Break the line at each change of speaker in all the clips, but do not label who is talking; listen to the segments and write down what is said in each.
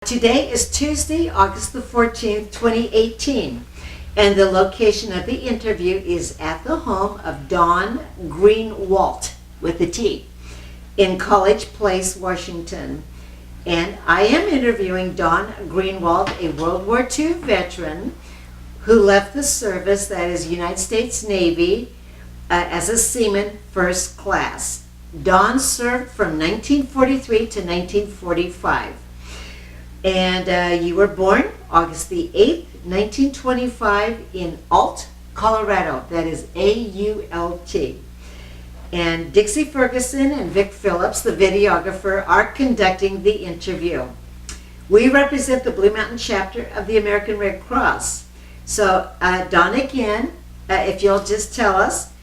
Today is Tuesday, August the 14th, 2018, and the location of the interview is at the home of Don Greenwalt, with a T, in College Place, Washington. And I am interviewing Don Greenwalt, a World War II veteran who left the service, that is United States Navy, as a seaman first class. Don served from 1943 to 1945. And you were born August the 8th, 1925 in Ault, Colorado. That is A-U-L-T. And Dixie Ferguson and Vic Phillips, the videographer, are conducting the interview. We represent the Blue Mountain chapter of the American Red Cross. So, Don, again, if you'll just tell us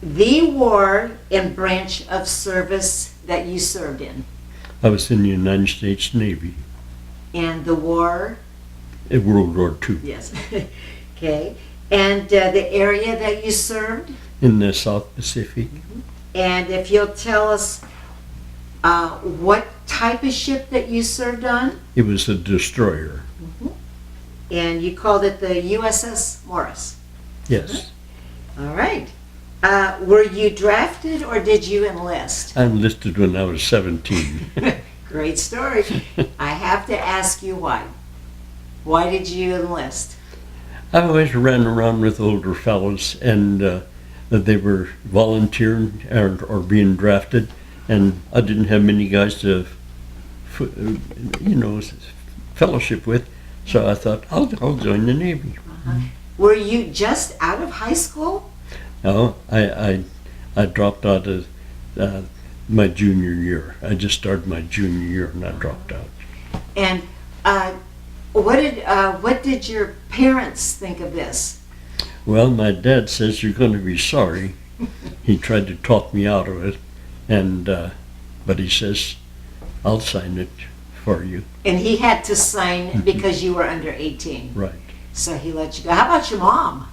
the war and branch of service that you served in.
I was in the United States Navy.
And the war?
In World War II.
Yes. Okay. And the area that you served?
In the South Pacific.
Mm-hmm. And if you'll tell us what type of ship that you served on?
It was a destroyer.
Mm-hmm. And you called it the USS Morris?
Yes.
Mm-hmm. All right. Were you drafted or did you enlist?
I enlisted when I was 17.
Great story. I have to ask you why. Why did you enlist?
I always ran around with older fellows, and they were volunteering or being drafted, and I didn't have many guys to, fellowship with, so I thought I'll join the Navy.
Uh-huh. Were you just out of high school?
No, I dropped out of my junior year. I just started my junior year and I dropped out.
And what did your parents think of this?
Well, my dad says you're going to be sorry. He tried to talk me out of it, and but he says I'll sign it for you.
And he had to sign because you were under 18.
Right.
So he let you go. How about your mom?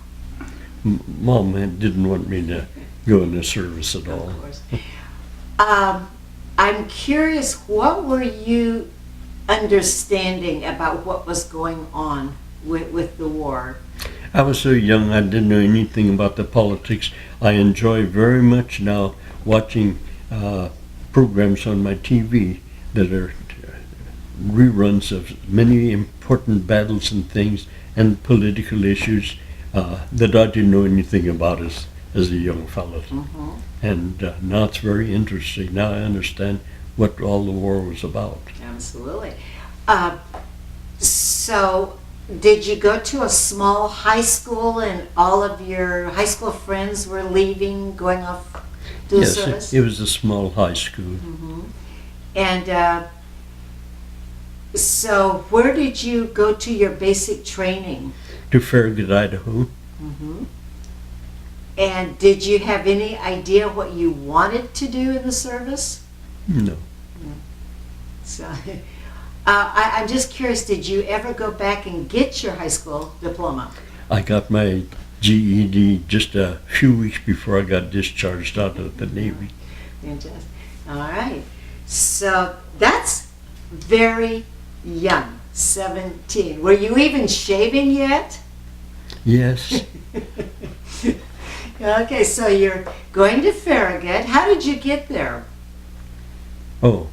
Mom didn't want me to go in the service at all.
Of course. I'm curious, what were you understanding about what was going on with the war?
I was so young, I didn't know anything about the politics. I enjoy very much now watching programs on my TV that are reruns of many important battles and things and political issues that I didn't know anything about as a young fellow.
Mm-hmm.
And now it's very interesting. Now I understand what all the war was about.
Absolutely. So, did you go to a small high school and all of your high school friends were leaving, going off to the service?
Yes, it was a small high school.
Mm-hmm. And so, where did you go to your basic training?
To Farragut, Idaho.
Mm-hmm. And did you have any idea what you wanted to do in the service?
No.
So, I'm just curious, did you ever go back and get your high school diploma?
I got my GED just a few weeks before I got discharged out of the Navy.
Fantastic. All right. So that's very young, 17. Were you even shaving yet?
Yes.
Okay, so you're going to Farragut. How did you get there?
Oh,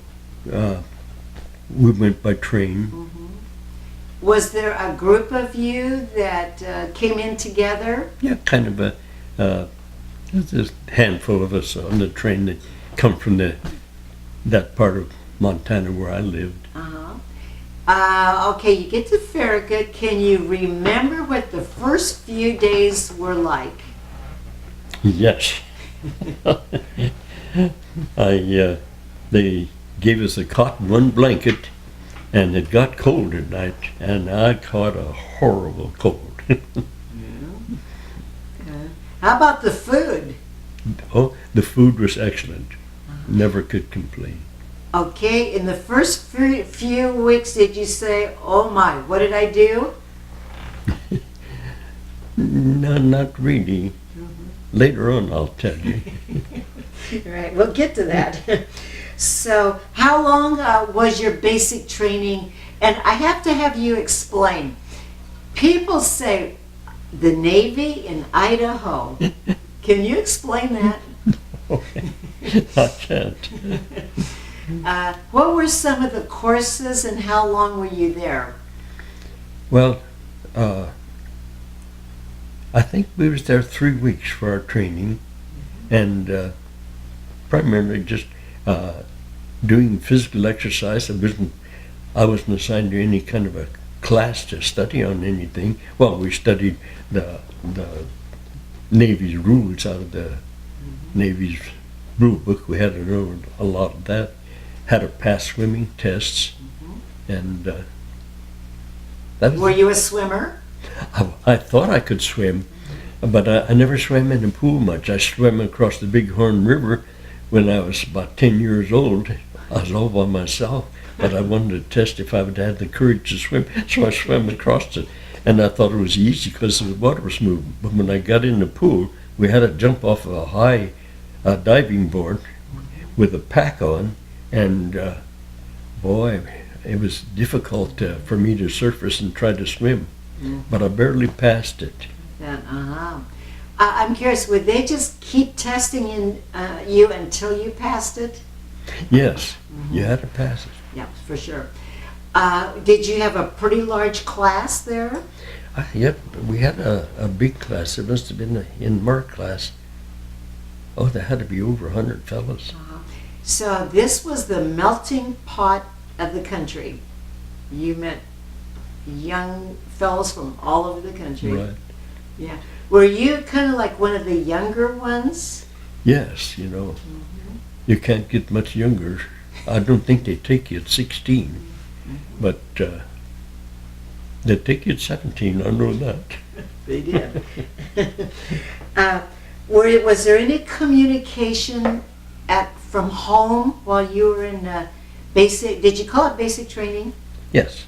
we went by train.
Mm-hmm. Was there a group of you that came in together?
Yeah, kind of there's a handful of us on the train that come from that part of Montana where I lived.
Okay, you get to Farragut. Can you remember what the first few days were like?
Yes. They gave us a cot and one blanket, and it got cold at night, and I caught a horrible cold.
How about the food?
Oh, the food was excellent. Never could complain.
Okay, in the first few weeks, did you say, oh my, what did I do?
No, not really. Later on, I'll tell you.
Right, we'll get to that. So, how long was your basic training And I have to have you explain. People say the Navy in Idaho. Can you explain that?
I can't.
What were some of the courses and how long were you there?
Well, I think we was there 3 weeks for our training, and primarily just doing physical exercise. I wasn't assigned to any kind of a class to study on anything. Well, we studied the Navy's rules out of the Navy's rule book. We had to know a lot of that. Had to pass swimming tests, and that was.
Were you a swimmer?
I thought I could swim, but I never swam in the pool much. I swam across the Bighorn River when I was about 10 years old. I was all by myself, but I wanted to test if I would have the courage to swim, so I swam across it. And I thought it was easy because the water was moving. But when I got in the pool, we had to jump off of a high diving board with a pack on, and boy, it was difficult for me to surface and try to swim. But I barely passed it.
I'm curious, would they just keep testing you until you passed it?
Yes, you had to pass it.
Yeah, for sure. Did you have a pretty large class there?
Yep, we had a big class. It must have been in Mark class. Oh, there had to be over 100 fellows.
So this was the melting pot of the country. You met young fellows from all over the country.
Right.
Yeah. Were you kind of like one of the younger ones?
Yes, you can't get much younger. I don't think they take you at 16, but they take you at 17, I know that.
They did. Was there any communication from home while you were in basic, did you call it basic training?
Yes.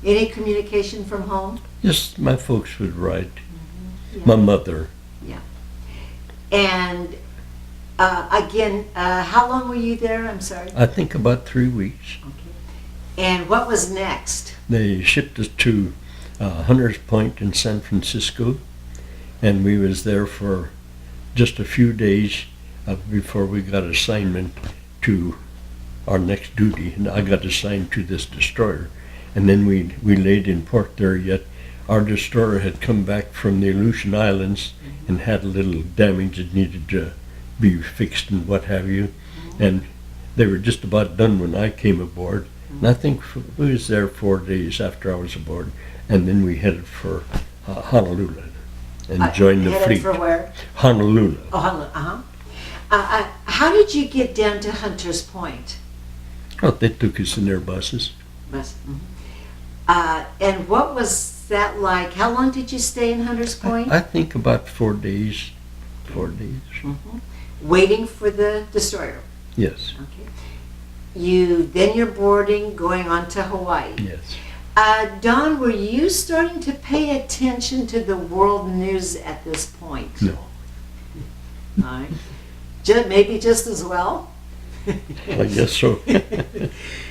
Any communication from home?
Yes, my folks would write. Yeah. My mother.
Yeah. And again, how long were you there? I'm sorry.
I think about 3 weeks.
Okay. And what was next?
They shipped us to Hunters Point in San Francisco, and we was there for just a few days before we got assignment to our next duty. And I got assigned to this destroyer, and then we laid in port there yet. Our destroyer had come back from the Aleutian Islands and had a little damage that needed to be fixed and what have you. And they were just about done when I came aboard. And I think we was there 4 days after I was aboard. And then we headed for Honolulu and joined the fleet.
For where?
Honolulu.
Oh, Honolulu, how did you get down to Hunters Point?
Oh, they took us in their buses.
And what was that like? How long did you stay in Hunters Point?
I think about 4 days. 4 days.
Waiting for the destroyer?
Yes.
Okay. Then you're boarding, going on to Hawaii.
Yes.
Don, were you starting to pay attention to the world news at this point?
No.
All right. Maybe just as well?
I guess so.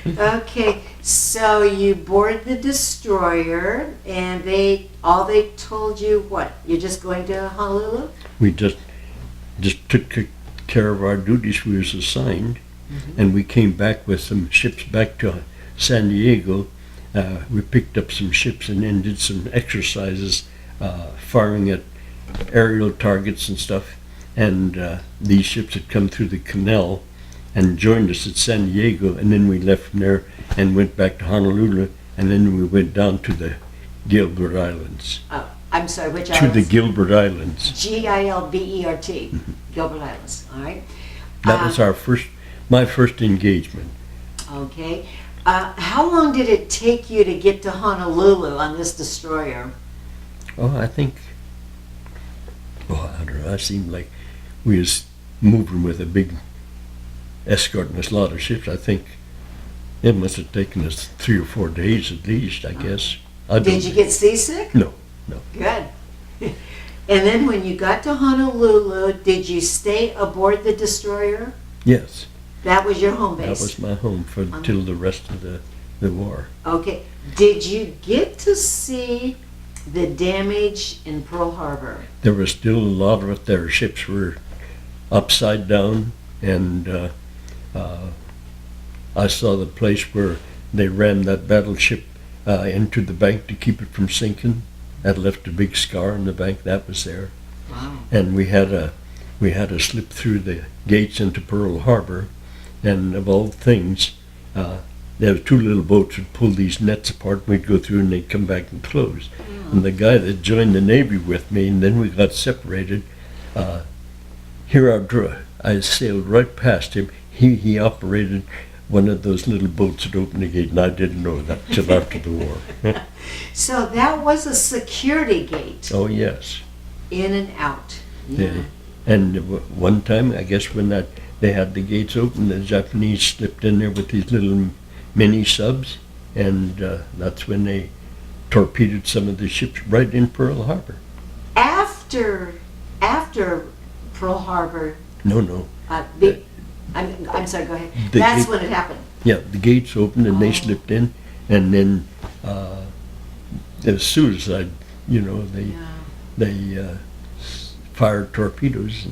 Okay, so you board the destroyer, and they told you what? You're just going to Honolulu?
We just took care of our duties we was assigned, and we came back with some ships back to San Diego. We picked up some ships and then did some exercises, firing at aerial targets and stuff. And these ships had come through the canal and joined us at San Diego, and then we left from there and went back to Honolulu, and then we went down to the Gilbert Islands.
I'm sorry, which
to
islands?
the Gilbert Islands.
Gilbert, Gilbert Islands, all right.
That was my first engagement.
Okay. How long did it take you to get to Honolulu on this destroyer?
Oh, I think, I don't know, it seemed like we was moving with a big escorting us a lot of ships. I think it must have taken us 3 or 4 days at least, I guess.
Did you get seasick?
No.
Good. And then when you got to Honolulu, did you stay aboard the destroyer?
Yes.
That was your home base?
That was my home till the rest of the the war.
Okay. Did you get to see the damage in Pearl Harbor?
There was still a lot of it there. Ships were upside down, and I saw the place where they ran that battleship into the bank to keep it from sinking. That left a big scar on the bank. That was there.
Wow.
And we had a slip through the gates into Pearl Harbor, and of all things, there were two little boats would pull these nets apart. We'd go through, and they'd come back and close. And the guy that joined the Navy with me, and then we got separated. I sailed right past him. He operated one of those little boats that opened the gate, and I didn't know that till after the war.
So that was a security gate.
Oh yes.
In and out. Yeah.
And one time, I guess when they had the gates open, the Japanese slipped in there with these little mini subs, and that's when they torpedoed some of the ships right in Pearl Harbor.
After Pearl Harbor.
No.
I'm sorry. Go ahead.
The
That's
gate-
when it happened.
Yeah, the gates opened and they slipped in, and then the suicide. They fired torpedoes.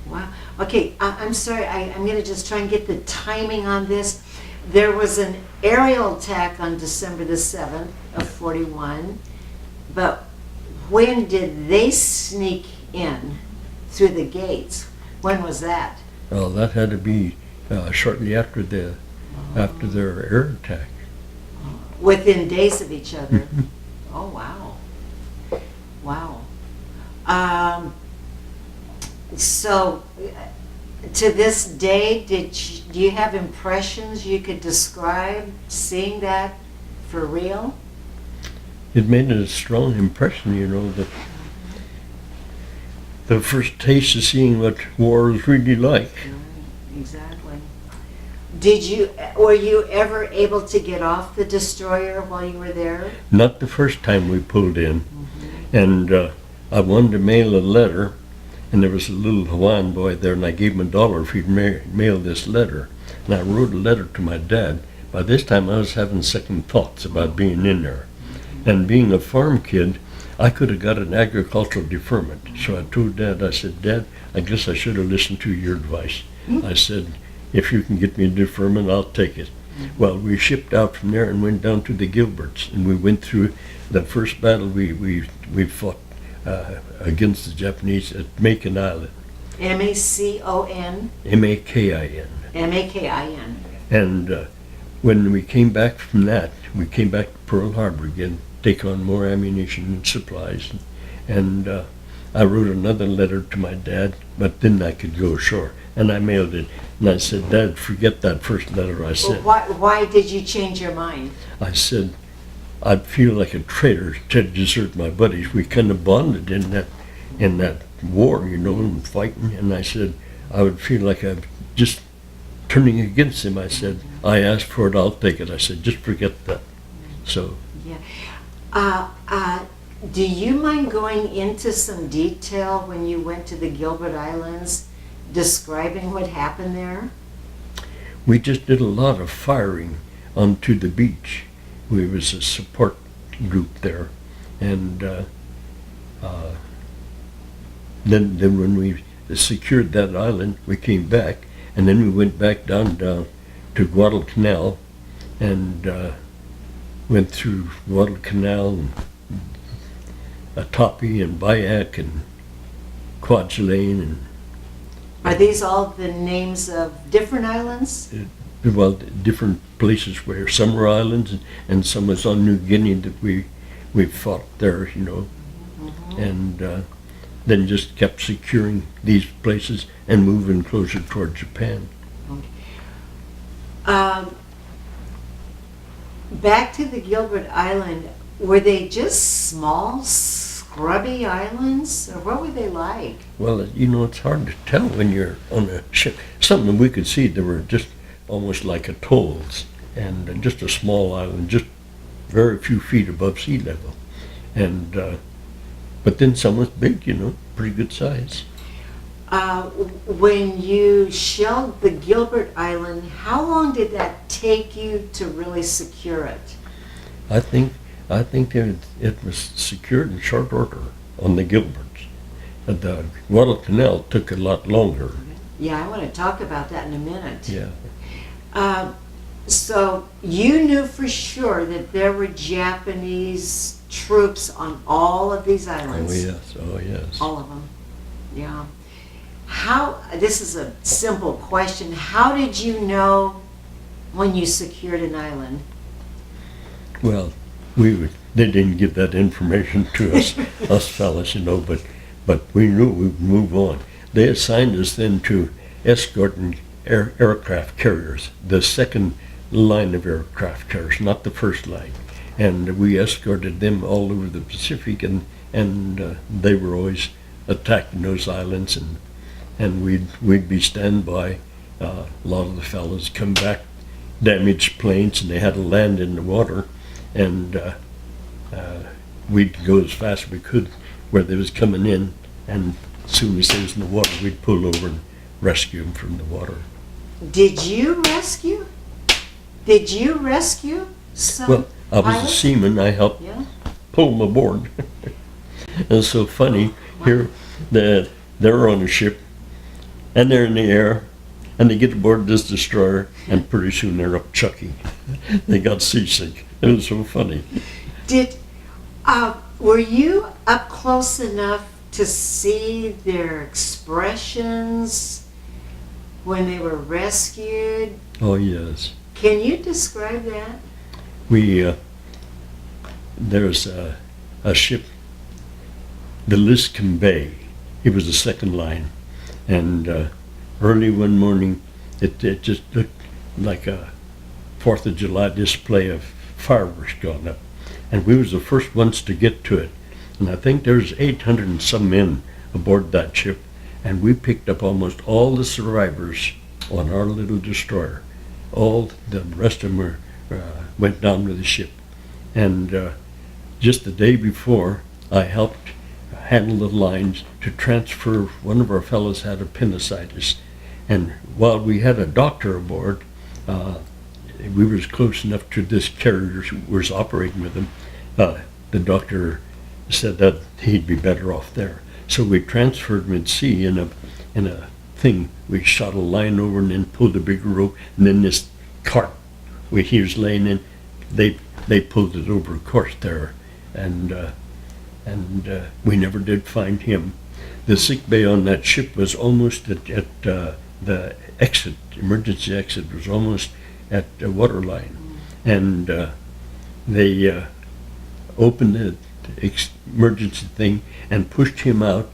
Wow. Okay, I'm sorry. I'm going to just try and get the timing on this. There was an aerial attack on December the 7th of 41, but when did they sneak in through the gates? When was that?
Well, that had to be shortly after their air attack.
Within days of each other. Oh, wow. Wow. So, to this day, do you have impressions you could describe seeing that for real?
It made a strong impression, that the first taste of seeing what war is really like.
Exactly. Were you ever able to get off the destroyer while you were there?
Not the first time we pulled in. And I wanted to mail a letter, and there was a little Hawaiian boy there, and I gave him $1 if he'd mail this letter. And I wrote a letter to my dad. By this time I was having second thoughts about being in there. And being a farm kid, I could have got an agricultural deferment. So I told Dad, I said, Dad, I guess I should have listened to your advice. I said, if you can get me a deferment, I'll take it. Well, we shipped out from there and went down to the Gilberts, and we went through the first battle we fought against the Japanese at Makin Island.
Macon?
Makin.
Makin.
And when we came back from that, we came back to Pearl Harbor again, take on more ammunition and supplies. And I wrote another letter to my dad, but then I could go ashore. And I mailed it. And I said, Dad, forget that first letter I sent.
Well, why did you change your mind?
I said, I'd feel like a traitor to desert my buddies. We kind of bonded in that war, and fighting. And I said, I would feel like I'm just turning against him. I said, I asked for it, I'll take it. I said, just forget that. So.
Yeah. Do you mind going into some detail when you went to the Gilbert Islands, describing what happened there?
We just did a lot of firing onto the beach. We was a support group there, and then when we secured that island, we came back, and then we went back down to Guadalcanal, and went through Guadalcanal and Atoll and Bayak and Kwajalein and.
Are these all the names of different islands?
Well, different places where some were islands and some was on New Guinea that we fought there, and then just kept securing these places and moving closer toward Japan.
Okay. Back to the Gilbert Island, were they just small, scrubby islands, or what were they like?
Well, it's hard to tell when you're on a ship. Something we could see, they were just almost like atolls, and just a small island, just very few feet above sea level. And but then some was big, pretty good size.
When you shelled the Gilbert Island, how long did that take you to really secure it?
I think it was secured in short order on the Gilberts. The Guadalcanal took a lot longer.
Yeah, I want to talk about that in a minute.
Yeah.
So you knew for sure that there were Japanese troops on all of these islands?
Oh yes.
All of them, yeah. This is a simple question. How did you know when you secured an island?
Well, they didn't give that information to us fellas, but we knew we'd move on. They assigned us then to escorting aircraft carriers, the second line of aircraft carriers, not the first line. And we escorted them all over the Pacific, and they were always attacking those islands, and we'd be standby. A lot of the fellas come back, damaged planes, and they had to land in the water, and we'd go as fast as we could where they was coming in, and as soon as they was in the water, we'd pull over and rescue them from the water.
Did you rescue? Did you rescue some
Well, I was
pilots?
a seaman. I helped
Yeah.
pull them aboard. It's so funny. Here, they're on a ship, and they're in the air, and they get aboard this destroyer, and pretty soon they're up Chucky. They got seasick. It was so funny.
Were you up close enough to see their expressions when they were rescued?
Oh yes.
Can you describe that?
There's a ship, the Liscome Bay. It was the second line, and early one morning, it just looked like a 4th of July display of fireworks going up, and we was the first ones to get to it. And I think there's 800 and some men aboard that ship, and we picked up almost all the survivors on our little destroyer. All the rest of them went down with the ship. And just the day before, I helped handle the lines to transfer. One of our fellows had appendicitis, and while we had a doctor aboard, we was close enough to this carrier who was operating with him. The doctor said that he'd be better off there, so we transferred him at sea in a thing. We shot a line over and then pulled a bigger rope, and then this cart where he was laying in, they pulled it over a course there, and we never did find him. The sick bay on that ship was almost at the exit, emergency exit was almost at the water line, and they opened the emergency thing and pushed him out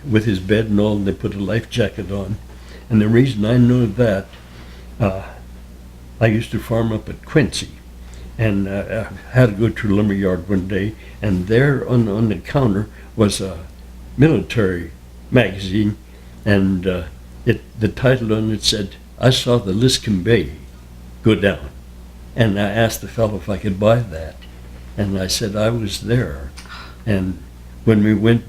with his bed and all, and they put a life jacket on. And the reason I know that, I used to farm up at Quincy, and I had to go to a lumber yard one day, and there on the counter was a military magazine, and the title on it said, "I saw the Liscome Bay go down." And I asked the fellow if I could buy that, and I said I was there. And when we went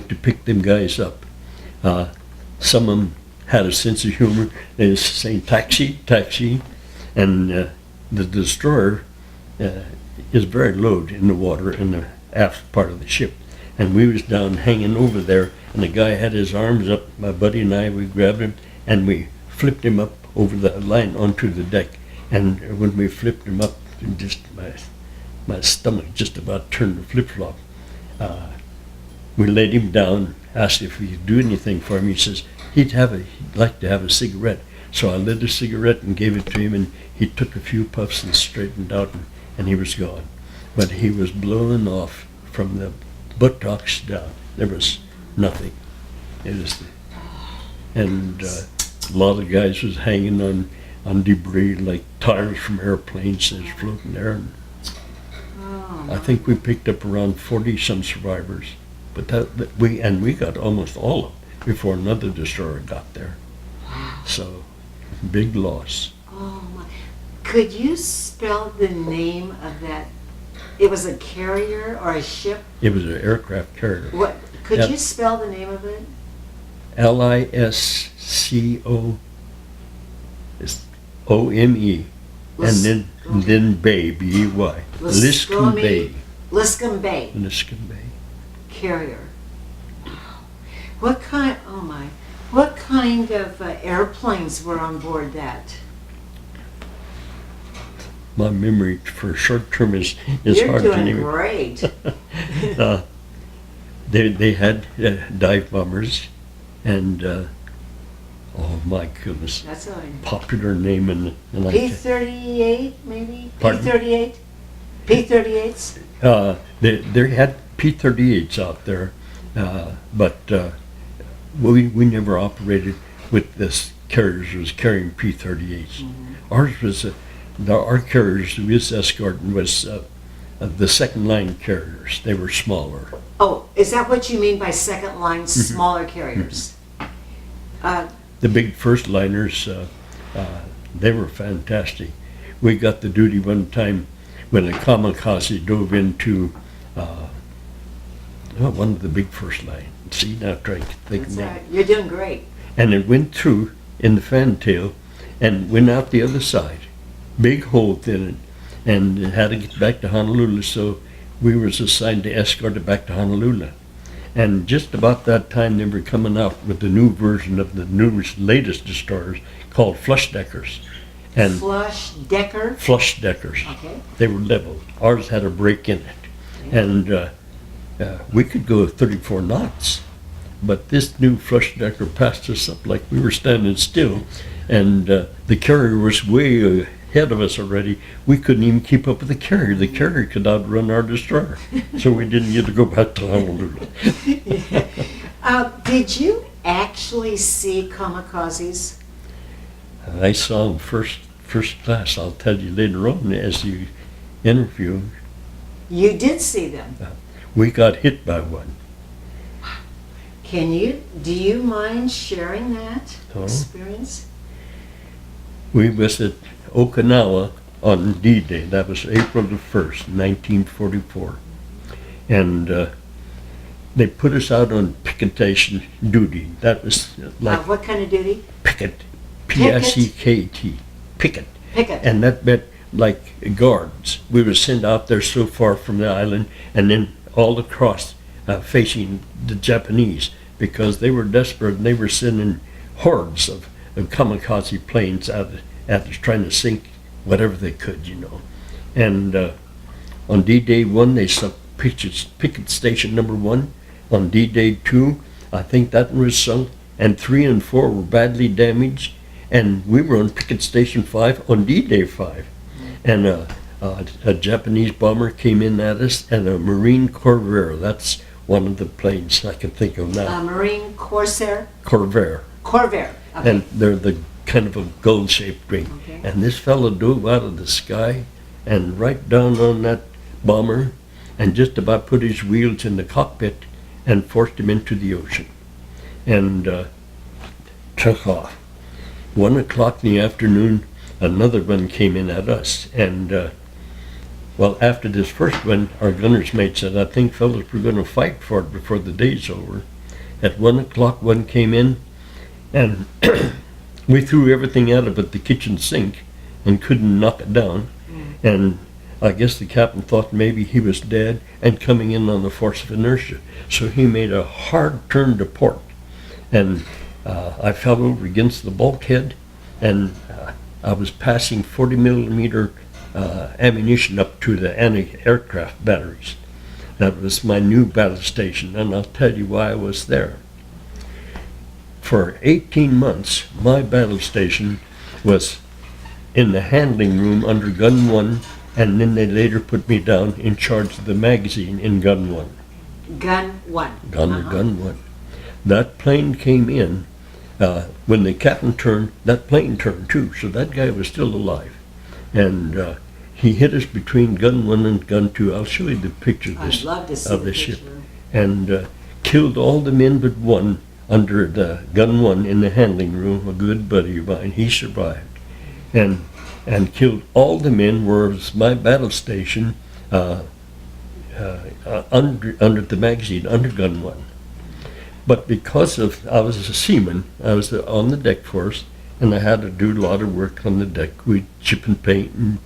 to pick them guys up, some of them had a sense of humor. They was saying taxi, taxi, and the destroyer is very low in the water in the aft part of the ship, and we was down hanging over there, and the guy had his arms up. My buddy and I, we grabbed him and we flipped him up over the line onto the deck, and when we flipped him up, just my stomach just about turned to flip-flop. We laid him down, asked if we could do anything for him. He says he'd like to have a cigarette. So I lit a cigarette and gave it to him, and he took a few puffs and straightened out, and he was gone. But he was blowing off from the buttocks down. There was nothing. It was, and a lot of guys was hanging on debris like tires from airplanes that was floating there. And I think we picked up around 40 some survivors, but we got almost all of them before another destroyer got there. So. Big loss.
Oh my. Could you spell the name of that? It was a carrier or a ship?
It was an aircraft carrier.
What? Could
Yep.
you spell the name of it?
Liscome, O-M-E, and then Bay, B-E-Y. Liscome Bay.
Liscome Bay
Liscome Bay.
carrier. What kind of airplanes were on board that?
My memory for short term is
You're
hard to
doing
name.
great.
They had dive bombers, and oh my goodness,
That's all.
popular name and
P-38 maybe?
Pardon?
P-38? P-38s?
they had P-38s out there, but we never operated with this carriers was carrying P-38s. Ours was our carriers was Escorting was the second line carriers. They were smaller.
Oh, is that what you mean by second line smaller carriers?
The big first liners, they were fantastic. We got the duty one time when a Kamikaze dove into one of the big first line. See, now trying to think
That's
of
all
that.
right. You're doing great.
And it went through in the fantail and went out the other side. Big hole in it, and it had to get back to Honolulu, so we was assigned to escort it back to Honolulu. And just about that time, they were coming out with the new version of the newest, latest destroyers called flush deckers. And
Flush Decker?
flush deckers.
Okay.
They were level. Ours had a break in it. And we could go 34 knots. But this new flush decker passed us up like we were standing still. And the carrier was way ahead of us already. We couldn't even keep up with the carrier. The carrier could outrun our destroyer. So we didn't get to go back to Honolulu.
Did you actually see Kamikazes?
I saw them first class. I'll tell you later on as you interview.
You did see them.
We got hit by one.
Do you mind sharing that
Oh.
experience?
We was at Okinawa on D-Day. That was April the 1st, 1944. And they put us out on picketation duty. That was like
What kind of duty?
picket, P-I-C-K-T, picket.
Picket.
And that meant like guards. We were sent out there so far from the island and then all across facing the Japanese because they were desperate and they were sending hordes of kamikaze planes at us trying to sink whatever they could, you know. And on D-Day 1, they sunk picket station number 1. On D-Day 2, I think that one was sunk, and 3 and 4 were badly damaged. And we were on picket station 5 on D-Day 5. And a Japanese bomber came in at us, and a Marine Corvair. That's one of the planes I can think of now.
Marine Corsair?
Corvair.
Corvair. Okay.
And they're the kind of a gold-shaped wing.
Okay.
And this fellow dove out of the sky and right down on that bomber and just about put his wheels in the cockpit and forced him into the ocean. And took off. 1 o'clock in the afternoon, another one came in at us. And well, after this first one, our gunner's mate said, I think fellas, we're going to fight for it before the day's over. At 1 o'clock, one came in, and we threw everything at it but the kitchen sink and couldn't knock it down. And I guess the captain thought maybe he was dead and coming in on the force of inertia. So he made a hard turn to port. And I fell over against the bulkhead, and I was passing 40 millimeter ammunition up to the anti-aircraft batteries. That was my new battle station, and I'll tell you why I was there. For 18 months, my battle station was in the handling room under Gun 1, and then they later put me down in charge of the magazine in Gun 1.
Gun 1.
Gun 1. That plane came in. When the captain turned, that plane turned too, so that guy was still alive. And he hit us between Gun 1 and Gun 2. I'll show you the picture of this,
I'd love to see
of
the
the
picture.
ship. And killed all the men but one under the Gun 1 in the handling room, a good buddy of mine. He survived. And killed all the men, whereas my battle station under the magazine, under Gun 1. But because I was a seaman, I was on the deck force, and I had to do a lot of work on the deck with chipping paint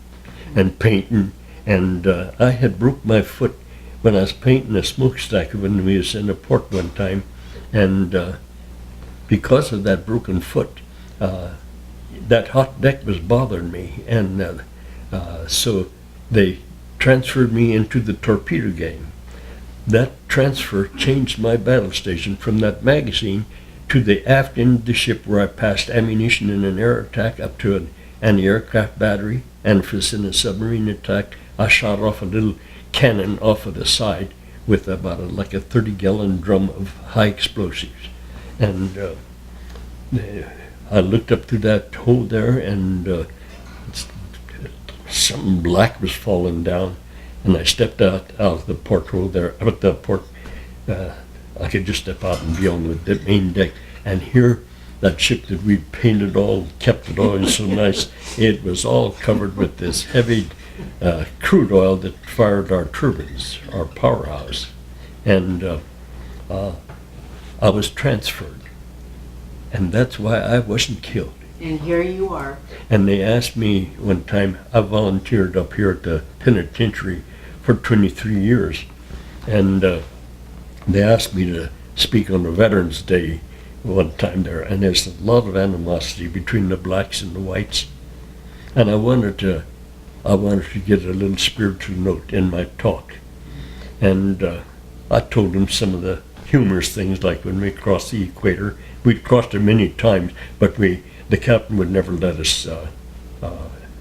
and painting. And I had broke my foot when I was painting a smokestack when we was in a port one time. And because of that broken foot, that hot deck was bothering me. And so they transferred me into the torpedo gang. That transfer changed my battle station from that magazine to the aft end of the ship, where I passed ammunition in an air attack up to an anti-aircraft battery, and if it's in a submarine attack, I shot off a little cannon off of the side with about like a 30-gallon drum of high explosives. And I looked up through that hole there, and something black was falling down. And I stepped out of the porthole there, out the port. I could just step out and be on the main deck, and here, that ship that we painted all, kept it all so nice, it was all covered with this heavy crude oil that fired our turbines, our powerhouse. And I was transferred, and that's why I wasn't killed.
And here you are.
And they asked me one time, I volunteered up here at the Penitentiary for 23 years, and they asked me to speak on the Veterans Day one time there, and there's a lot of animosity between the blacks and the whites, and I wanted to get a little spiritual note in my talk, and I told them some of the humorous things, like when we crossed the equator. We'd crossed it many times, but the captain would never let us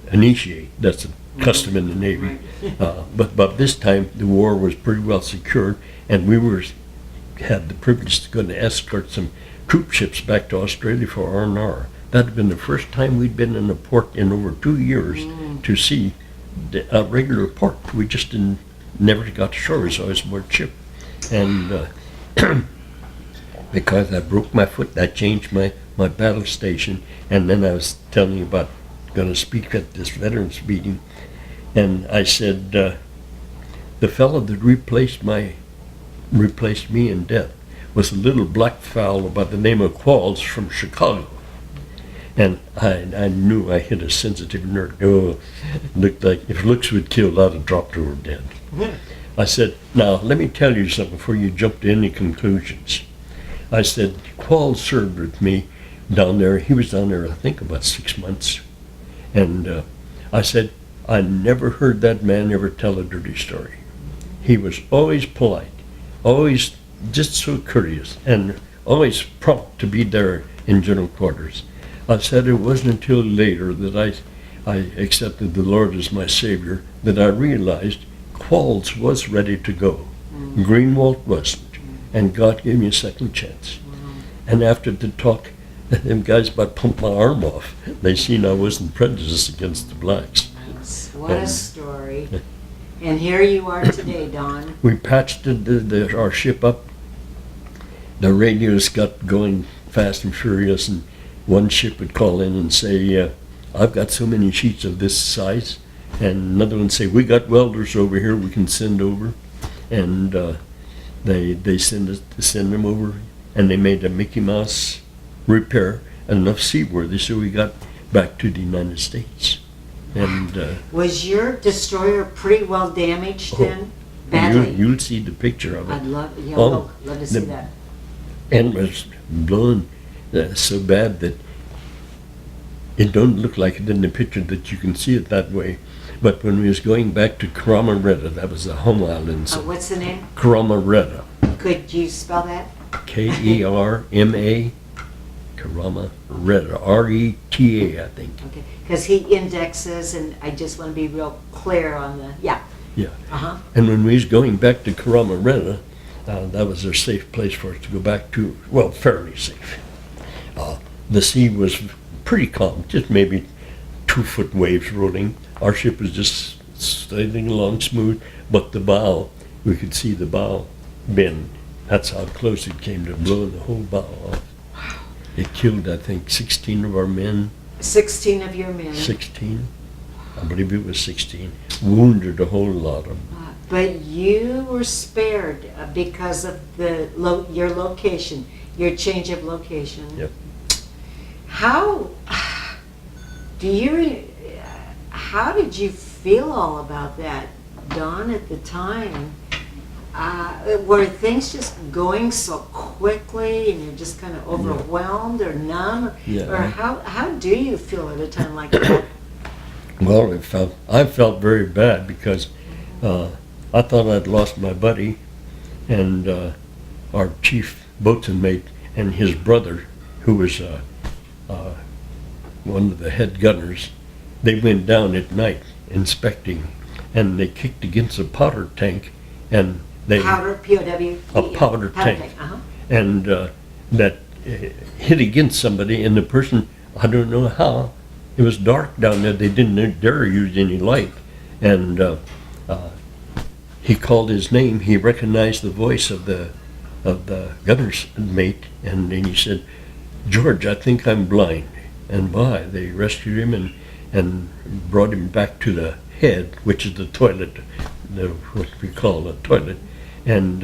initiate. That's a custom in the Navy. But this time the war was pretty well secured, and we had the privilege to go to escort some troop ships back to Australia for R&R. That had been the first time we'd been in a port in over 2 years to see a regular port. We just never got ashore. It was always aboard ship. And because I broke my foot, that changed my battle station. And then I was telling you about going to speak at this veterans meeting, and I said, the fellow that replaced me in death was a little black fellow by the name of Qualls from Chicago. And I knew I hit a sensitive nerve. Oh, looked like if looks would kill, I'd have dropped over dead. I said, now let me tell you something before you jump to any conclusions. I said, Qualls served with me down there. He was down there, I think, about 6 months. And I said, I never heard that man ever tell a dirty story. He was always polite, always just so courteous, and always prompt to be there in general quarters. I said it wasn't until later that I accepted the Lord as my Savior that I realized Qualls was ready to go. Greenwalt wasn't. And God gave me a second chance. And after the talk, them guys about pumped my arm off. They seen I wasn't prejudiced against the blacks.
What a story. And here you are today, Don.
We patched our ship up. The radios got going fast and furious, and one ship would call in and say, I've got so many sheets of this size. And another one say, we got welders over here we can send over. And they send them over, and they made a Mickey Mouse repair enough seaworthy, so we got back to the United States. And
was your destroyer pretty well damaged then? Badly?
You'll see the picture of it.
I'd love to see that.
And it was blown so bad that it don't look like it in the picture that you can see it that way. But when we was going back to Kerama Retto, that was the home island. So
what's the name?
Kerama Retto.
Could you spell that?
Kerma, Kerama Retto, R-E-T-A, I think.
Okay, because he indexes, and I just want to be real clear on the, yeah.
Yeah. And when we was going back to Kerama Retto, that was a safe place for us to go back to, well, fairly safe. The sea was pretty calm, just maybe 2-foot waves rolling. Our ship was just sailing along smooth, but the bow, we could see the bow bend. That's how close it came to blowing the whole bow off. It killed, I think, 16 of our men.
16 of your men?
16. I believe it was 16. Wounded a whole lot of them.
But you were spared because of your location, your change of location.
Yep.
How did you feel all about that, Don, at the time? Were things just going so quickly and you're just kind of overwhelmed or numb?
Yeah.
Or how do you feel at a time like that?
Well, I felt very bad because I thought I'd lost my buddy, and our chief boatswain mate and his brother, who was one of the head gunners. They went down at night inspecting, and they kicked against a powder tank, and they
Powder, P-O-W?
a powder tank, and that hit against somebody, and the person, I don't know how, it was dark down there, they didn't dare use any light, and he called his name, he recognized the voice of the gunner's mate, and then he said, "George, I think I'm blind." And they rescued him and brought him back to the head, which is the toilet, what we call a toilet, and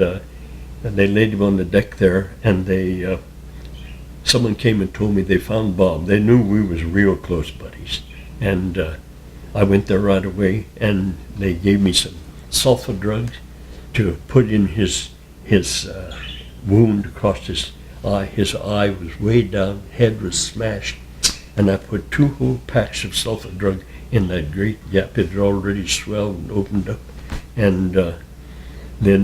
they laid him on the deck there, and someone came and told me they found Bob. They knew we was real close buddies, and I went there right away, and they gave me some sulfa drugs to put in his wound across his eye. His eye was way down, head was smashed, and I put 2 whole packs of sulfa drug in that great gap. It had already swelled and opened up, and then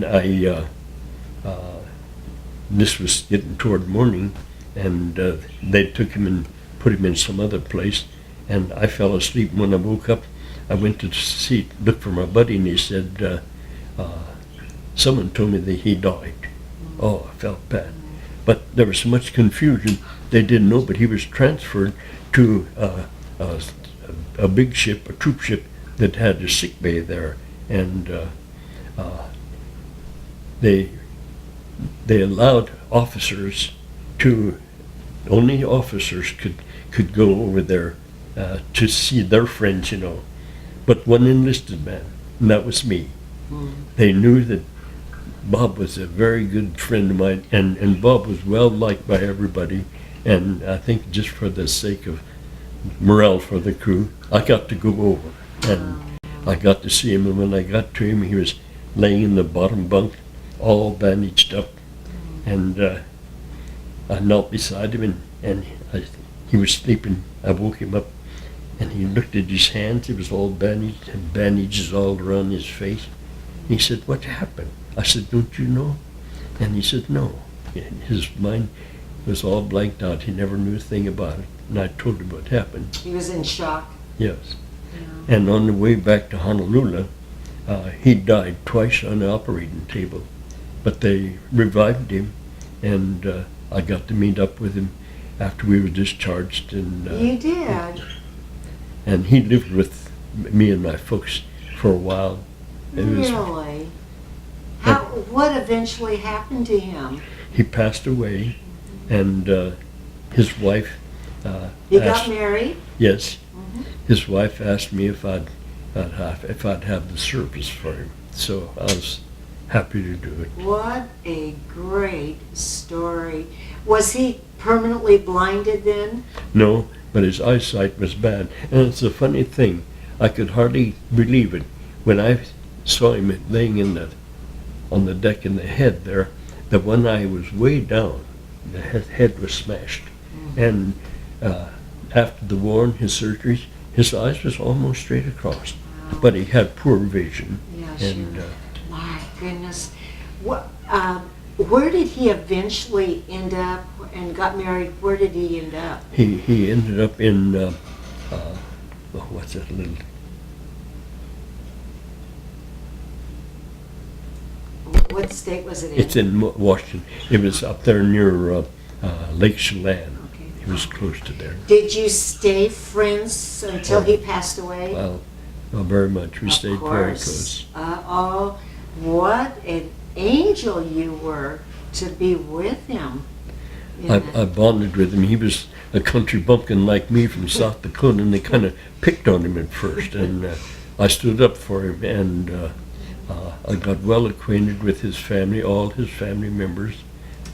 this was getting toward morning, and they took him and put him in some other place, and I fell asleep. When I woke up, I went to look for my buddy, and he said, someone told me that he died. Oh, I felt bad. But there was so much confusion, they didn't know, but he was transferred to a big ship, a troop ship that had a sick bay there, and they allowed officers only officers could go over there to see their friends, but one enlisted man, and that was me. They knew that Bob was a very good friend of mine, and Bob was well liked by everybody, and I think just for the sake of morale for the crew, I got to go over, and I got to see him, and when I got to him, he was laying in the bottom bunk, all bandaged up, and I knelt beside him, and he was sleeping. I woke him up, and he looked at his hands. He was all bandaged, and bandages all around his face. He said, "What happened?" I said, "Don't you know?" And he said, "No." His mind was all blanked out. He never knew a thing about it. And I told him what happened.
He was in shock.
Yes.
Yeah.
And on the way back to Honolulu, he died twice on the operating table. But they revived him, and I got to meet up with him after we were discharged. And
you did?
And he lived with me and my folks for a while.
Really? What eventually happened to him?
He passed away, and his wife
He got married?
Yes.
Mm-hmm.
His wife asked me if I'd have the service for him, so I was happy to do it.
What a great story. Was he permanently blinded then?
No, but his eyesight was bad, and it's a funny thing. I could hardly believe it when I saw him laying on the deck in the head there. The one eye was way down. The head was smashed. Mm-hmm. And after the war and his surgeries, his eyes was almost straight across. Wow. But he had poor vision.
Yeah,
and,
sure. My goodness. Where did he eventually end up and got married? Where did he end up?
He ended up in, what's that little...
What state was it in?
It's in Washington. It was up there near Lake Chelan.
Okay.
It was close to there.
Did you stay friends until he passed away?
Well, very much. We stayed very close.
Oh, what an angel you were to be with him.
I bonded with him. He was a country bumpkin like me from South Dakota, and they kind of picked on him at first, and I stood up for him, and I got well acquainted with his family, all his family members.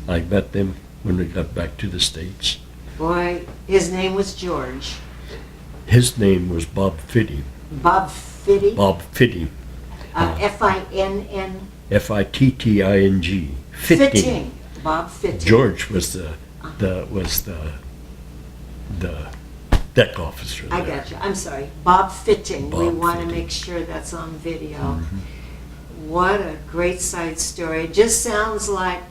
I met them when we got back to the States.
Boy, his name was George.
His name was Bob Fitty.
Bob Fitty?
Bob Fitty.
F-I-N-N?
F-I-T-T-I-N-G.
Fitting. Bob Fitting.
George was the deck officer there.
I got you. I'm sorry. Bob Fitting. We
Bob
want to
Fitting.
make sure that's on video.
Mm-hmm.
What a great side story. It just sounds like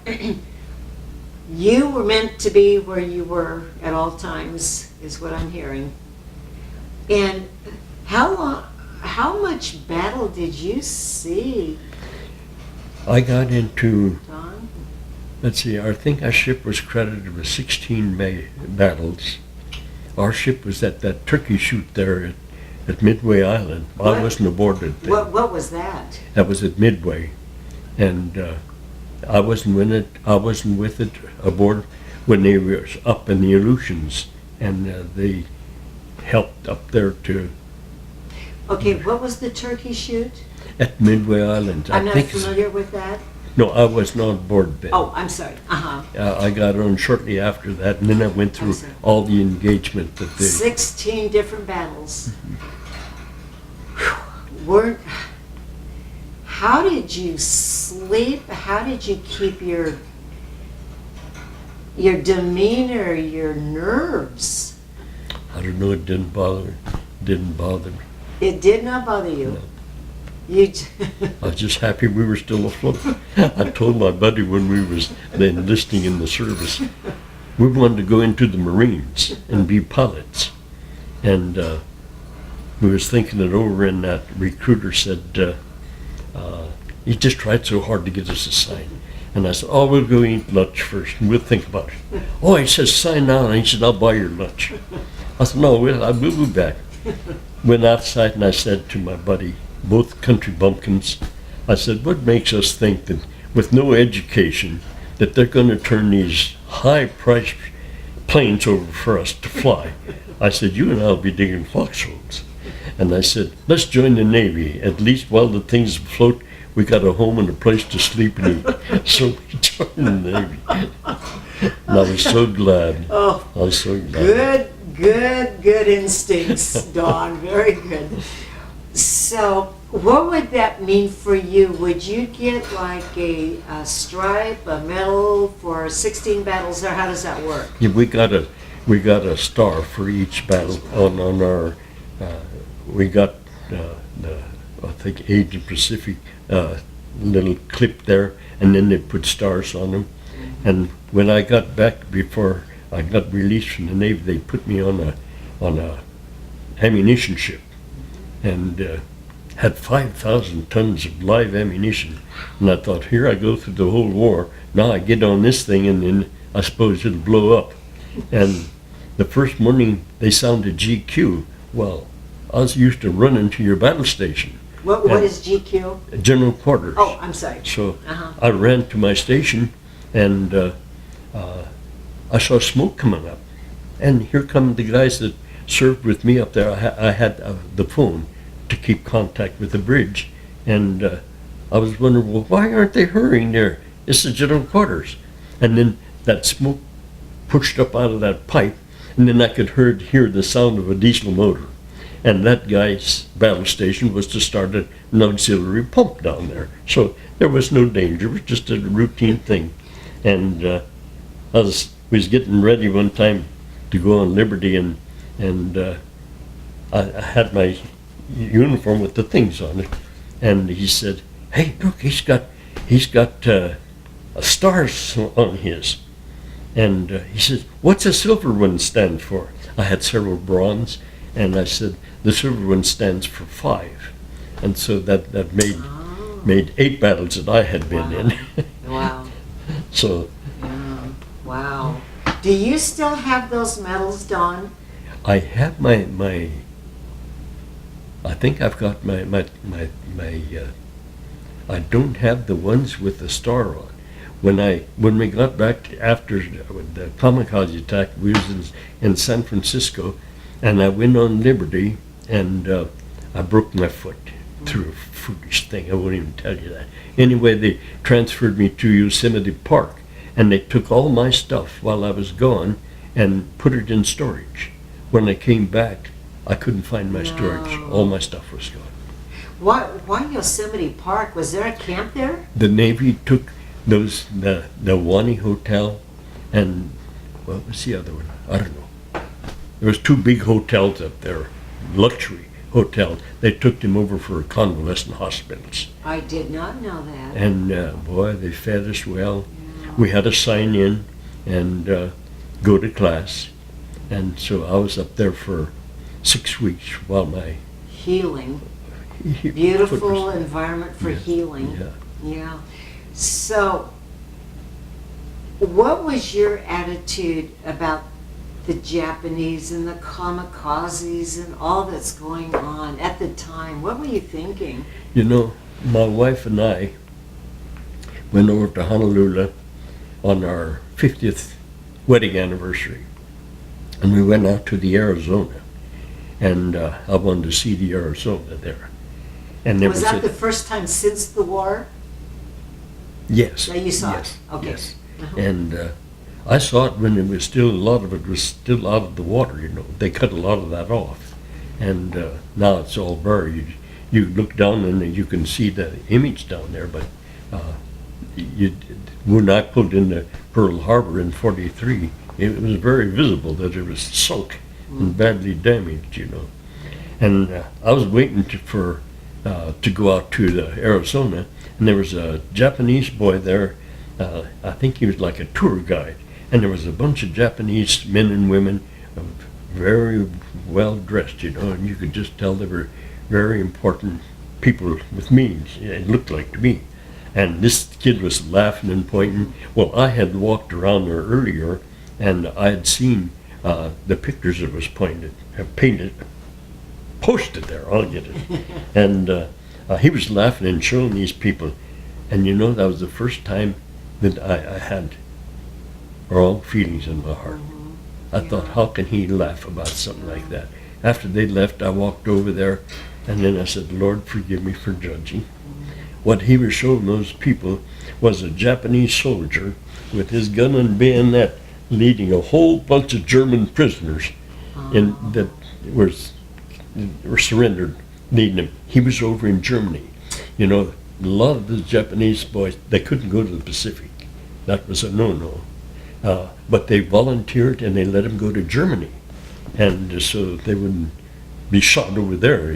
you were meant to be where you were at all times, is what I'm hearing. And how much battle did you see,
I got into,
Don?
let's see, I think our ship was credited with 16 battles. Our ship was at that turkey shoot there at Midway Island.
What?
I wasn't aboard it then.
What was that?
That was at Midway. And I wasn't with it aboard when they were up in the Aleutians. And they helped up there to,
Okay, what was the turkey shoot?
at Midway Island.
I'm not
think it's-
familiar with that.
No, I was not aboard then.
Oh, I'm sorry. Uh-huh.
I got on shortly after that, and then I went through
sorry.
all the engagement that they.
16 different battles. Whew. How did you sleep? How did you keep your demeanor, your nerves?
I don't know. It didn't bother me.
It did not bother you.
No.
You.
I was just happy we were still afloat. I told my buddy when we was enlisting in the service, we wanted to go into the Marines and be pilots, and we was thinking it over, and that recruiter said he just tried so hard to get us to sign. And I said, oh, we'll go eat lunch first, and we'll think about it. Oh, he says, sign now. And he said, I'll buy your lunch. I said, no, we'll be back. Went outside, and I said to my buddy, both country bumpkins, I said, what makes us think that with no education, that they're going to turn these high-priced planes over for us to fly? I said, you and I will be digging foxholes. And I said, let's join the Navy. At least while the things float, we got a home and a place to sleep and eat. So we joined the Navy. And I was so glad.
Oh,
I was so glad.
good instincts, Dawn. Very good. So, what would that mean for you? Would you get like a stripe, a medal for 16 battles, or how does that work?
Yeah, we got a star for each battle on our. We got the I think Agent Pacific little clip there, and then they put stars on them. And when I got back, before I got released from the Navy, they put me on a ammunition ship, and had 5,000 tons of live ammunition. And I thought, here I go through the whole war. Now I get on this thing, and then I suppose it'll blow up. And the first morning they sounded GQ. Well, I was used to running to your battle station.
What is GQ?
General quarters.
Oh, I'm sorry.
So
Uh-huh.
I ran to my station, and I saw smoke coming up. And here come the guys that served with me up there. I had the phone to keep contact with the bridge. And I was wondering, well, why aren't they hurrying there? It's the general quarters. And then that smoke pushed up out of that pipe, and then I could hear the sound of a diesel motor. And that guy's battle station was to start an auxiliary pump down there. So there was no danger. It was just a routine thing. And I was getting ready one time to go on liberty, and I had my uniform with the things on it. And he said, hey, look, he's got stars on his. And he said, what's a silver one stand for? I had several bronze, and I said, the silver one stands for 5. And so that made 8 battles that I had been in.
Wow.
So
Yeah. Wow. Do you still have those medals, Dawn?
I have my I think I've got my I don't have the ones with the star on. When we got back after the Kamikaze attack, we was in San Francisco, and I went on liberty, and I broke my foot. through a foolish thing. I won't even tell you that. Anyway, they transferred me to Yosemite Park, and they took all my stuff while I was gone and put it in storage. When I came back, I couldn't find my storage. All my stuff was gone.
Why Yosemite Park? Was there a camp there?
The Navy took the Wani Hotel, and what was the other one? I don't know. There was 2 big hotels up there, luxury hotels. They took them over for convalescent hospitals.
I did not know that.
And boy, they fed us well. We had to sign in and go to class. And so I was up there for 6 weeks while my
healing. Beautiful
was,
environment for healing.
Yeah.
Yeah. So, what was your attitude about the Japanese and the Kamikazes and all that's going on at the time? What were you thinking?
You know, my wife and I went over to Honolulu on our 50th wedding anniversary. And we went out to the Arizona. And I wanted to see the Arizona there. And there
was that the first time since the war?
Yes.
That you saw
yes,
it? Okay.
Yes. And I saw it when it was still, a lot of it was still out of the water, you know. They cut a lot of that off. And now it's all buried. You look down and you can see the image down there, but when I pulled into Pearl Harbor in '43, it was very visible that it was sunk and badly damaged, you know. And I was waiting to go out to the Arizona, and there was a Japanese boy there. I think he was like a tour guide, and there was a bunch of Japanese men and women, very well dressed, you know, and you could just tell they were very important people with means. It looked like to me. And this kid was laughing and pointing. Well, I had walked around there earlier, and I had seen the pictures that was posted there. I'll get it. And he was laughing and showing these people. And you know, that was the first time that I had wrong feelings in my heart. I thought, how can he laugh about something like that? After they left, I walked over there, and then I said, Lord, forgive me for judging. What he was showing those people was a Japanese soldier with his gun and bayonet leading a whole bunch of German prisoners that were surrendered, leading them. He was over in Germany. You know, a lot of the Japanese boys, they couldn't go to the Pacific. That was a no-no. But they volunteered and they let him go to Germany. And so they wouldn't be shot over there.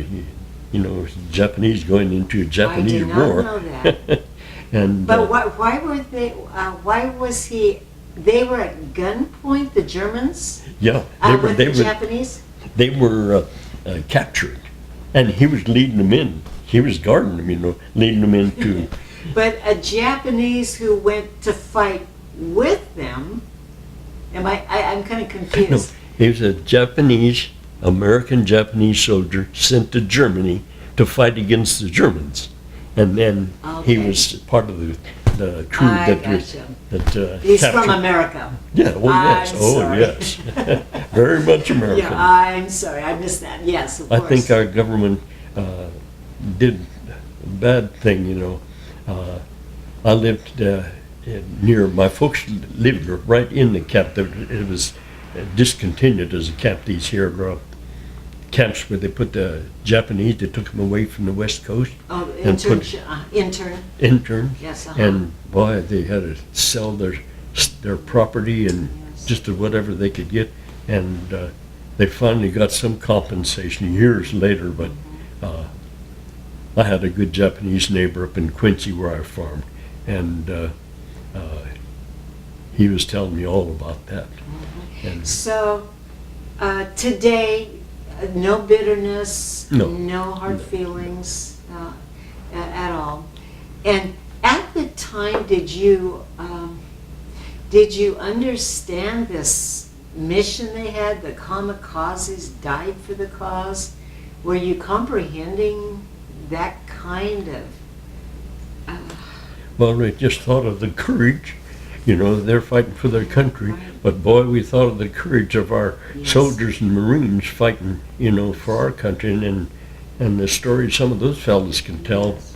You know, Japanese going into a Japanese war.
I did not know that.
And
but why were they? Why was he? They were at gunpoint, the Germans.
Yeah,
the Japanese.
They were captured, and he was leading them in. He was guarding them, you know, leading them into.
But a Japanese who went to fight with them. I'm kind of confused.
No, he was a American Japanese soldier sent to Germany to fight against the Germans, and then he was part of the crew that
he's
captured.
from America.
Yeah. Oh yes.
I'm
Oh
sorry.
yes. Very much American.
Yeah, I'm sorry, I missed that. Yes, of course.
I think our government did a bad thing. You know, I lived near, my folks lived right in the camp. It was discontinued as a camp. These here camps where they put the Japanese, they took them away from the West Coast.
Oh,
intern.
Interns. Yes.
And boy, they had to sell their property and just whatever they could get. And they finally got some compensation years later, but I had a good Japanese neighbor up in Quincy where I farmed, and he was telling me all about that. And
so today, no bitterness, no hard feelings at all. And at the time, did you understand this mission they had? The Kamikazes died for the cause. Were you comprehending that kind of?
Well, we just thought of the courage. You know, they're fighting for their country, but boy, we thought of the courage of our soldiers and Marines fighting, you know, for our country. And And the stories some of those fellas can tell.
Yes.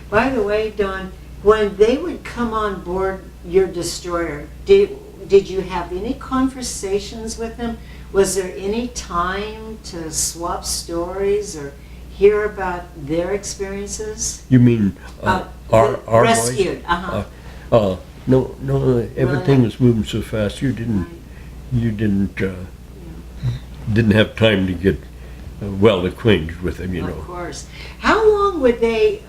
By the way, Don, when they would come on board your destroyer, did you have any conversations with them? Was there any time to swap stories or hear about their experiences?
You mean our
rescued?
boys? No, everything was moving so fast. You didn't have time to get well acquainted with them, you know.
Of course. How long would they?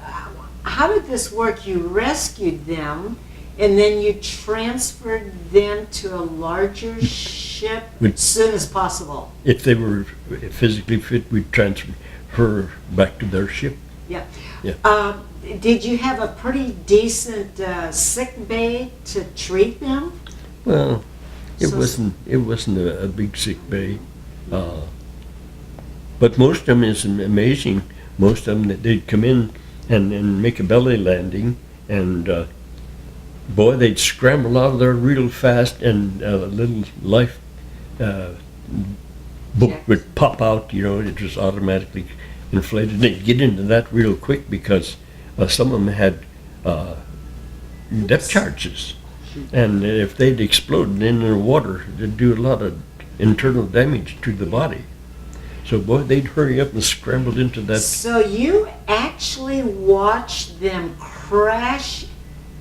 How did this work? You rescued them, and then you transferred them to a larger ship as soon as possible.
If they were physically fit, we'd transfer her back to their ship.
Yeah.
Yeah.
Did you have a pretty decent sick bay to treat them?
Well, it
So-
wasn't a big sick bay, but most of them is amazing. Most of them, they'd come in and make a belly landing, and boy, they'd scramble out of there real fast, and a little life book
Check.
would pop out. You know, it just automatically inflated. They'd get into that real quick because some of them had depth charges, and if they'd exploded in the water, it'd do a lot of internal damage to the body. So boy, they'd hurry up and scramble into that.
So you actually watched them crash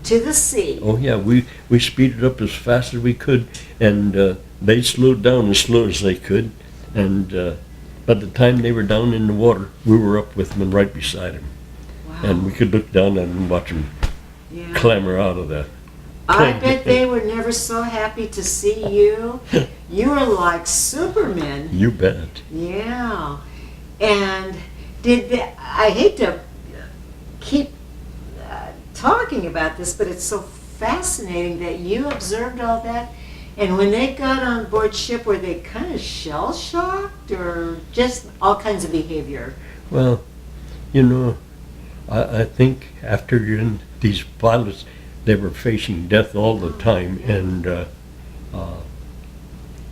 to the sea.
Oh yeah, we speeded up as fast as we could, and they slowed down as slow as they could, and by the time they were down in the water, we were up with them and right beside them,
Wow.
and we could look down at them and watch them
Yeah.
clamber out of that.
I bet they were never so happy to see you. You were like Superman.
You bet.
Yeah. And I hate to keep talking about this, but it's so fascinating that you observed all that. And when they got on board ship, were they kind of shell-shocked or just all kinds of behavior?
Well, you know, I think after these pilots, they were facing death all the time, and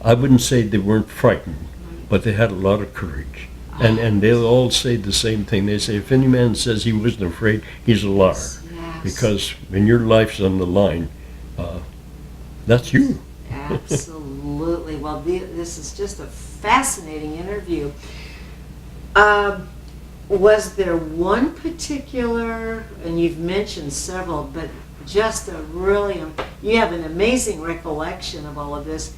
I wouldn't say they weren't frightened, but they had a lot of courage. And they'll all say the same thing. They say, if any man says he wasn't afraid, he's a liar.
Yes.
Because when your life's on the line, that's you.
Absolutely. Well, this is just a fascinating interview. Was there one particular, and you've mentioned several, but just a really, you have an amazing recollection of all of this,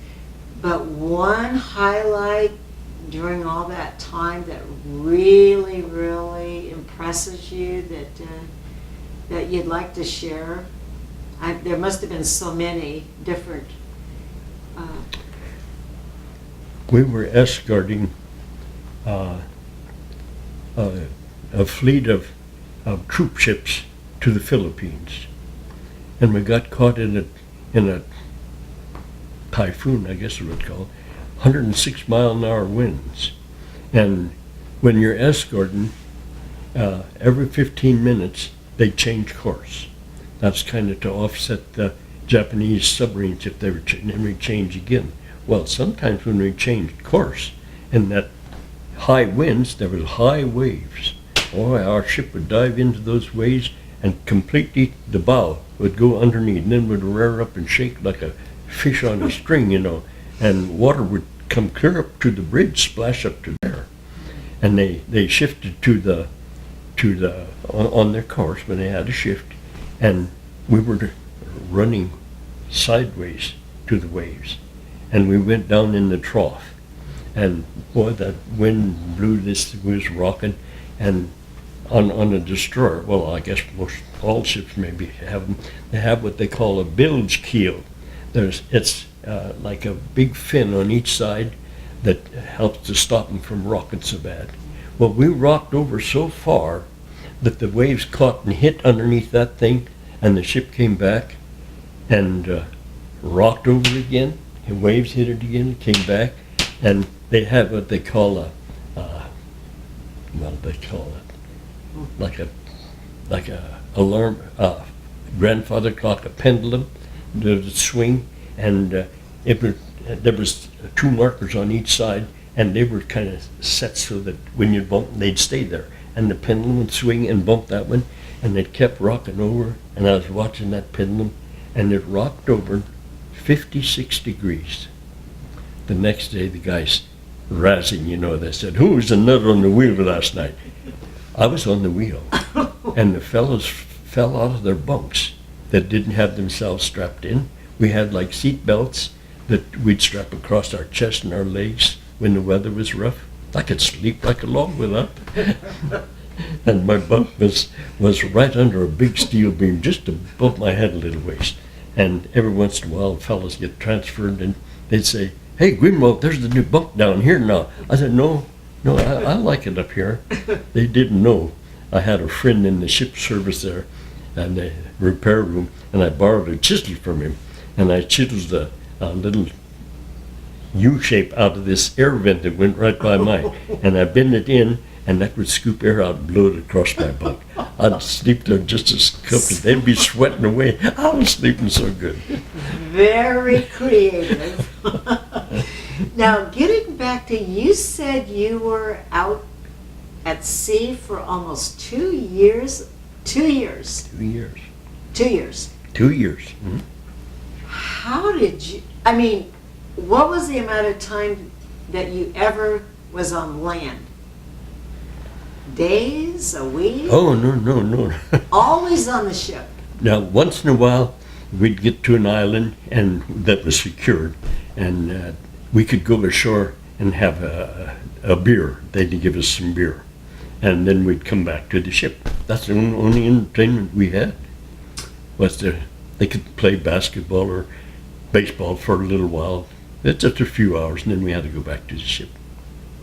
but one highlight during all that time that really, really impresses you that you'd like to share? There must have been so many different.
We were escorting a fleet of troop ships to the Philippines, and we got caught in a typhoon, I guess it was called, 106-mile-an-hour winds. And when you're escorting, every 15 minutes they change course. That's kind of to offset the Japanese submarines if they were change again. Well, sometimes when we changed course in that high winds, there was high waves. Oh, our ship would dive into those waves and completely the bow would go underneath, and then would rear up and shake like a fish on a string, you know, and water would come clear up to the bridge, splash up to there. And they shifted on their course when they had a shift, and we were running sideways to the waves, and we went down in the trough, and boy, that wind blew, this was rocking, and on a destroyer, well, I guess all ships maybe have them, they have what they call a bilge keel. It's like a big fin on each side that helps to stop them from rocking so bad. Well, we rocked over so far that the waves caught and hit underneath that thing, and the ship came back and rocked over again, and waves hit it again, came back, and they have what they call like a alarm, grandfather clock, a pendulum, the swing, and there was two markers on each side, and they were kind of set so that when you bump, they'd stay there. And the pendulum would swing and bump that one, and it kept rocking over, and I was watching that pendulum, and it rocked over 56 degrees. The next day, the guys razzing, they said, "Who was the nut on the wheel last night?" I was on the wheel, and the fellows fell out of their bunks that didn't have themselves strapped in. We had like seat belts that we'd strap across our chest and our legs when the weather was rough. I could sleep like a log with that. And my bunk was right under a big steel beam, just above my head a little ways. And every once in a while, fellows get transferred, and they'd say, "Hey, Greenwalt, there's the new bunk down here now." I said, No, I like it up here. They didn't know. I had a friend in the ship service there, and the repair room, and I borrowed a chisel from him, and I chiseled a little U-shape out of this air vent that went right by mine, and I bent it in, and that would scoop air out and blow it across my bunk. I'd sleep there just as comfortable. They'd be sweating away. I was sleeping so good.
Very creative. Now, getting back to, you said you were out at sea for almost 2 years. 2 years.
2 years.
2 years.
2 years. Mm-hmm.
How did you, what was the amount of time that you ever was on land? Days? A week?
Oh, no.
Always on the ship?
Now, once in a while, we'd get to an island and that was secured, and we could go ashore and have a beer. They'd give us some beer, and then we'd come back to the ship. That's the only entertainment we had. They could play basketball or baseball for a little while. It's just a few hours, and then we had to go back to the ship.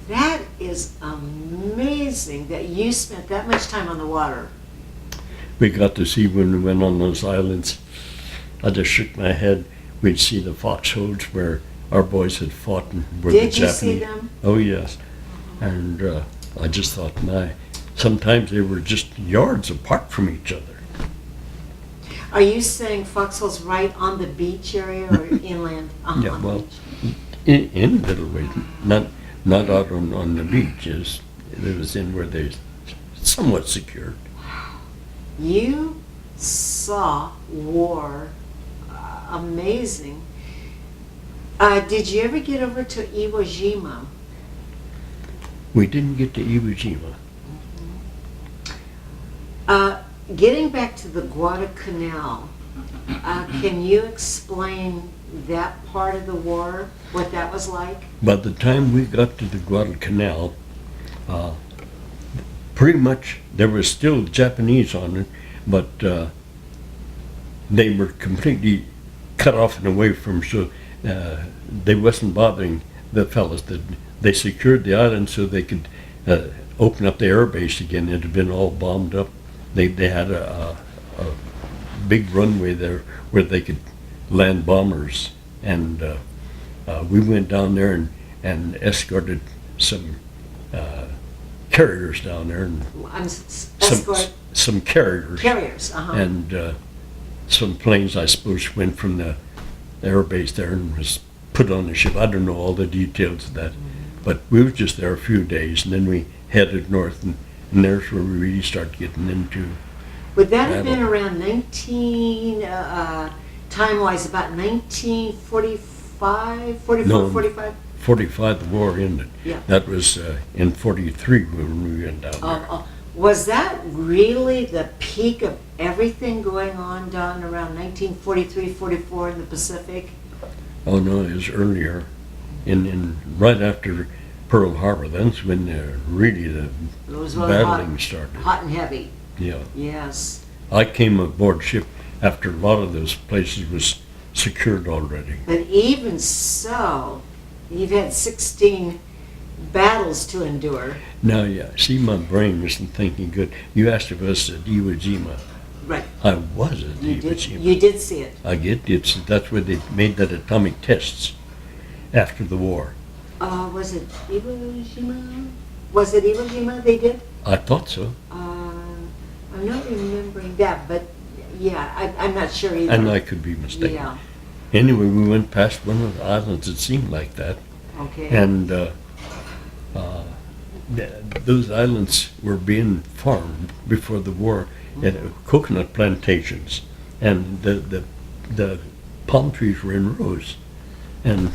That is amazing that you spent that much time on the water.
We got to see when we went on those islands. I just shook my head. We'd see the foxholes where our boys had fought and were the Japanese.
Did you see them?
Oh, yes. And I just thought, sometimes they were just yards apart from each other.
Are you saying foxholes right on the beach area or inland?
Yeah,
on
well,
the beach?
in little ways, not out on the beaches. It was in where they somewhat secured.
You saw war. Amazing. Did you ever get over to Iwo Jima?
We didn't get to Iwo Jima.
Getting back to the Guadalcanal, can you explain that part of the war, what that was like?
By the time we got to the Guadalcanal, pretty much there was still Japanese on it, but they were completely cut off and away from, so they wasn't bothering the fellas. They secured the island so they could open up the air base again. It had been all bombed up. They had a big runway there where they could land bombers, and we went down there and escorted some carriers down there, and some carriers.
Carriers,
and some planes, I suppose, went from the air base there and was put on the ship. I don't know all the details of that, but we were just there a few days, and then we headed north, and there's where we really started getting into.
Would that have been around time-wise, about 1945, 44, 45?
45, the war ended.
Yeah.
That was in 43 when we went down there.
Was that really the peak of everything going on down around 1943, 44 in the Pacific?
Oh no, it was earlier, right after Pearl Harbor. That's when really the battling started.
Hot and heavy.
Yeah.
Yes.
I came aboard ship after a lot of those places was secured already.
But even so, you've had 16 battles to endure.
Now, see, my brain wasn't thinking good. You asked if I was at Iwo Jima.
Right.
I was at Iwo Jima.
You did see it.
I did. That's where they made that atomic tests after the war.
Was it Iwo Jima? Was it Iwo Jima they did?
I thought so.
I'm not remembering that, but yeah, I'm not sure either.
And I could be mistaken.
Yeah.
Anyway, we went past one of the islands that seemed like that.
Okay.
And those islands were being farmed before the war, coconut plantations, and the palm trees were in rows. And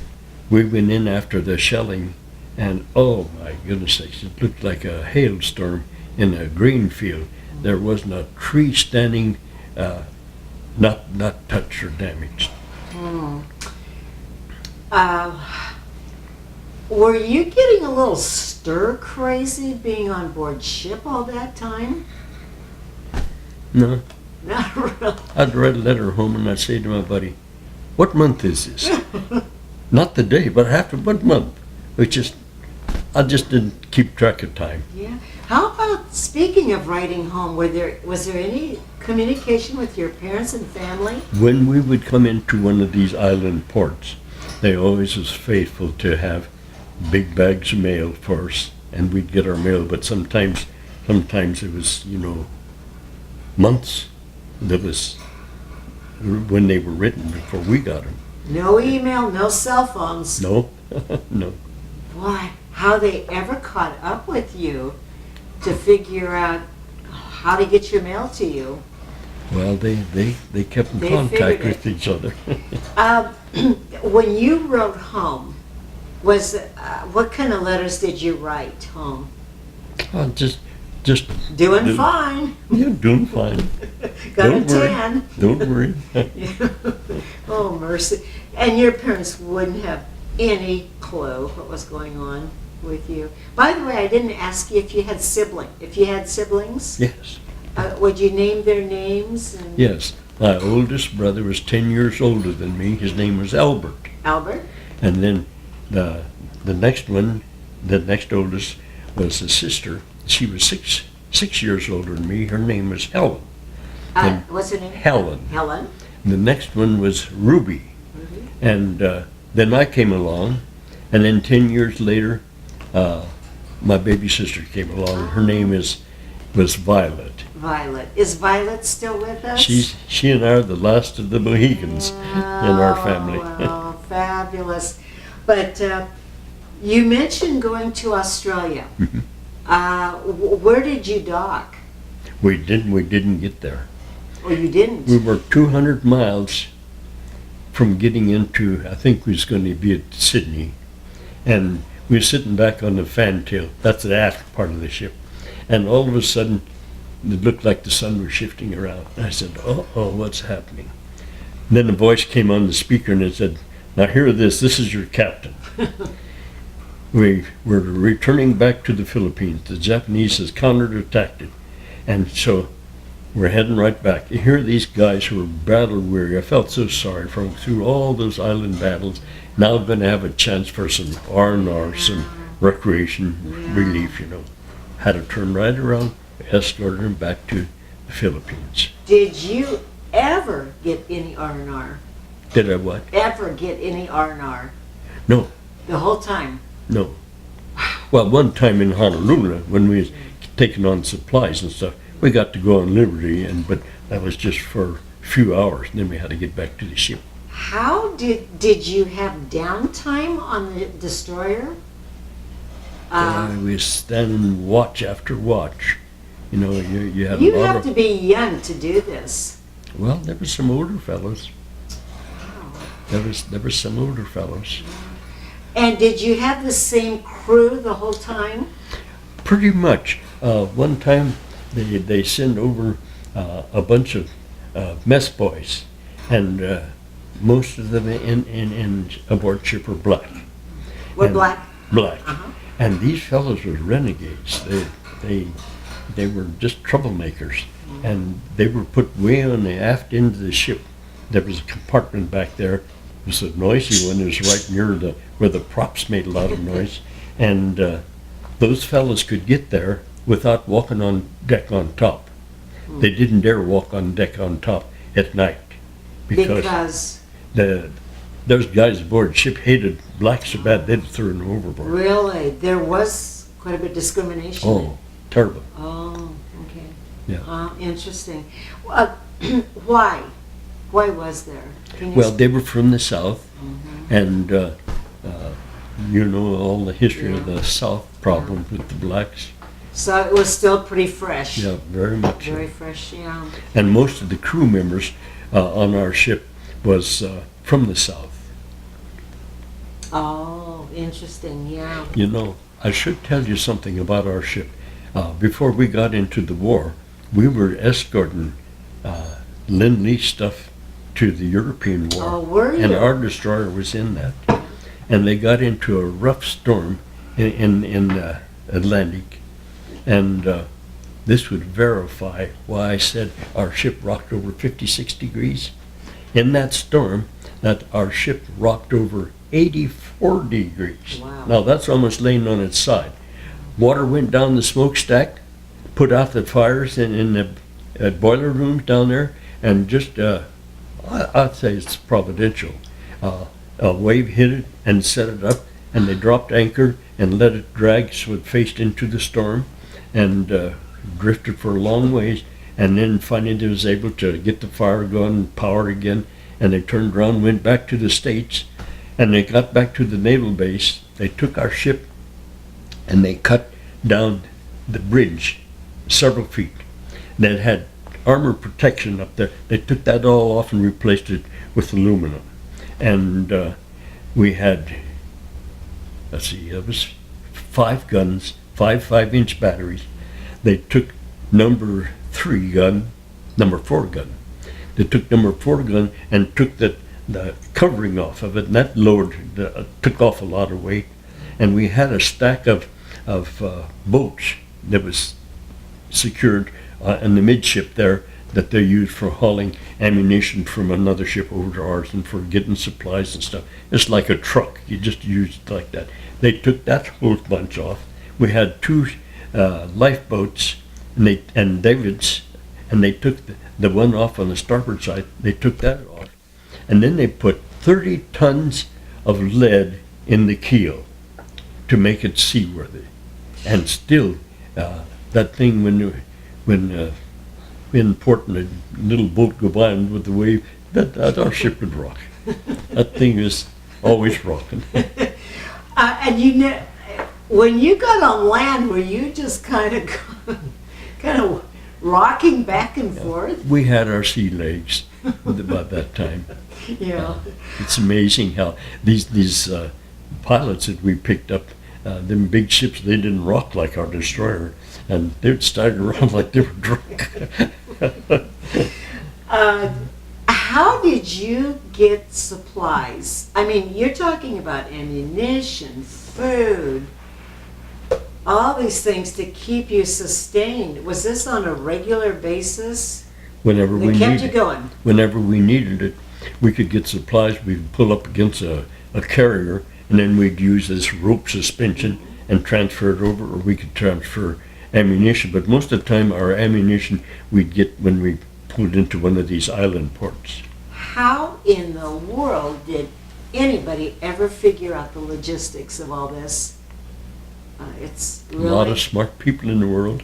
we went in after the shelling, and oh my goodness sakes, it looked like a hailstorm in a green field. There wasn't a tree standing, not touched or damaged.
Were you getting a little stir crazy being on board ship all that time?
No,
Not really.
I'd write a letter home and I'd say to my buddy, "What month is this?" Not the day, but after what month? I just didn't keep track of time.
Yeah. How about, speaking of writing home, was there any communication with your parents and family?
When we would come into one of these island ports, they always was faithful to have big bags of mail for us, and we'd get our mail, but sometimes it was, months that was when they were written before we got them.
No email, no cell phones.
No, no.
Boy, how they ever caught up with you to figure out how to get your mail to you.
Well, they kept in
They
contact
figured
with each other.
When you wrote home, what kind of letters did you write home?
Just
Doing fine.
You're doing fine.
Got
Don't
a
worry.
tan.
Don't worry.
Oh, mercy. And your parents wouldn't have any clue what was going on with you. By the way, I didn't ask you if you had siblings.
Yes.
Would you name their names?
Yes. My oldest brother was 10 years older than me. His name was Albert.
Albert?
And then the next one, the next oldest, was a sister. She was six years older than me. Her name was Helen.
What's her name?
Helen.
Helen.
The next one was Ruby.
Mm-hmm.
And then I came along. And then 10 years later, my baby sister came along. Her name was Violet.
Violet. Is Violet still with us?
She and I are the last of the Mohicans in our family.
Oh, fabulous. But you mentioned going to Australia.
Mhm.
Where did you dock?
We didn't get there.
Oh, you didn't?
We were 200 miles from getting into, I think we was going to be at Sydney. And we were sitting back on the fantail. That's the aft part of the ship. And all of a sudden, it looked like the sun was shifting around. And I said, uh-oh, what's happening? And then a voice came on the speaker and it said, "Now hear this is your captain. We're returning back to the Philippines. The Japanese has counterattacked it. And so we're heading right back. You hear these guys who are battle weary. I felt so sorry for them through all those island battles. Now I'm going to have a chance for some R&R, some recreation, relief, Had to turn right around, escorted them back to the Philippines.
Did you ever get any R&R?
Did I what?
Ever get any R&R?
No,
The whole time?
no. Well, one time in Honolulu, when we was taking on supplies and stuff, we got to go on Liberty, but that was just for a few hours, and then we had to get back to the ship.
How did you have downtime on the destroyer?
We was standing watch after watch. You had
You
a lot
have
of...
to be young to do this.
Well, there were some older fellows.
Wow.
There were some older fellows.
And did you have the same crew the whole time?
Pretty much. One time they sent over a bunch of mess boys, and most of them in aboard ship were black.
We're
And-
black.
Black.
Uh-huh.
And these fellows were renegades. They were just troublemakers, and they were put way on the aft end of the ship. There was a compartment back there. It was a noisy one. It was right near where the props made a lot of noise, and those fellows could get there without walking on deck on top. They didn't dare walk on deck on top at night because those guys aboard ship hated blacks so bad they'd throw them overboard.
Really? There was quite a bit of discrimination.
Oh, terrible.
Oh, okay.
Yeah.
Interesting. Why? Why was there? Can you
Well, they were from the south,
Mhm.
and you know all the history of
Yeah.
the South problem with the blacks.
So it was still pretty fresh.
Yeah, very much.
Very fresh, yeah.
And most of the crew members on our ship was from the South.
Oh, interesting, yeah.
You know, I should tell you something about our ship. Before we got into the war, we were escorting Lend-Lease stuff to the European War.
Oh, were you?
And our destroyer was in that. And they got into a rough storm in Atlantic. And this would verify why I said our ship rocked over 56 degrees. In that storm, that our ship rocked over 84 degrees.
Wow.
Now that's almost laying on its side. Water went down the smokestack, put out the fires in the boiler rooms down there, and just, I'd say it's providential. A wave hit it and set it up, and they dropped anchor and let it drag so it faced into the storm and drifted for a long ways, and then finally they was able to get the fire going and power again, and they turned around and went back to the States, and they got back to the naval base. They took our ship and they cut down the bridge several feet that had armor protection up there. They took that all off and replaced it with aluminum. And we had, let's see, it was 5 guns, 5 5-inch batteries. They took number 4 gun. They took number 4 gun and took the covering off of it, and that took off a lot of weight. And we had a stack of boats that was secured in the midship there that they used for hauling ammunition from another ship over to ours and for getting supplies and stuff. It's like a truck. You just use it like that. They took that whole bunch off. We had 2 lifeboats and davits, and they took the one off on the starboard side. They took that off. And then they put 30 tons of lead in the keel to make it seaworthy. And still, that thing, when in port and a little boat go by and with the wave, that our ship would rock. That thing is always rocking.
And you know, when you got on land, were you just kind of rocking back and forth?
We had our sea legs about that time.
Yeah.
It's amazing how these pilots that we picked up, them big ships, they didn't rock like our destroyer, and they'd stagger around like they were drunk.
How did you get supplies? I mean, you're talking about ammunition, food, all these things to keep you sustained. Was this on a regular basis?
Whenever
They
we
kept
needed
you going.
Whenever we needed it, we could get supplies. We'd pull up against a carrier, and then we'd use this rope suspension and transfer it over, or we could transfer ammunition. But most of the time, our ammunition we'd get when we pulled into one of these island ports.
How in the world did anybody ever figure out the logistics of all this? It's really...
A lot of smart people in the world.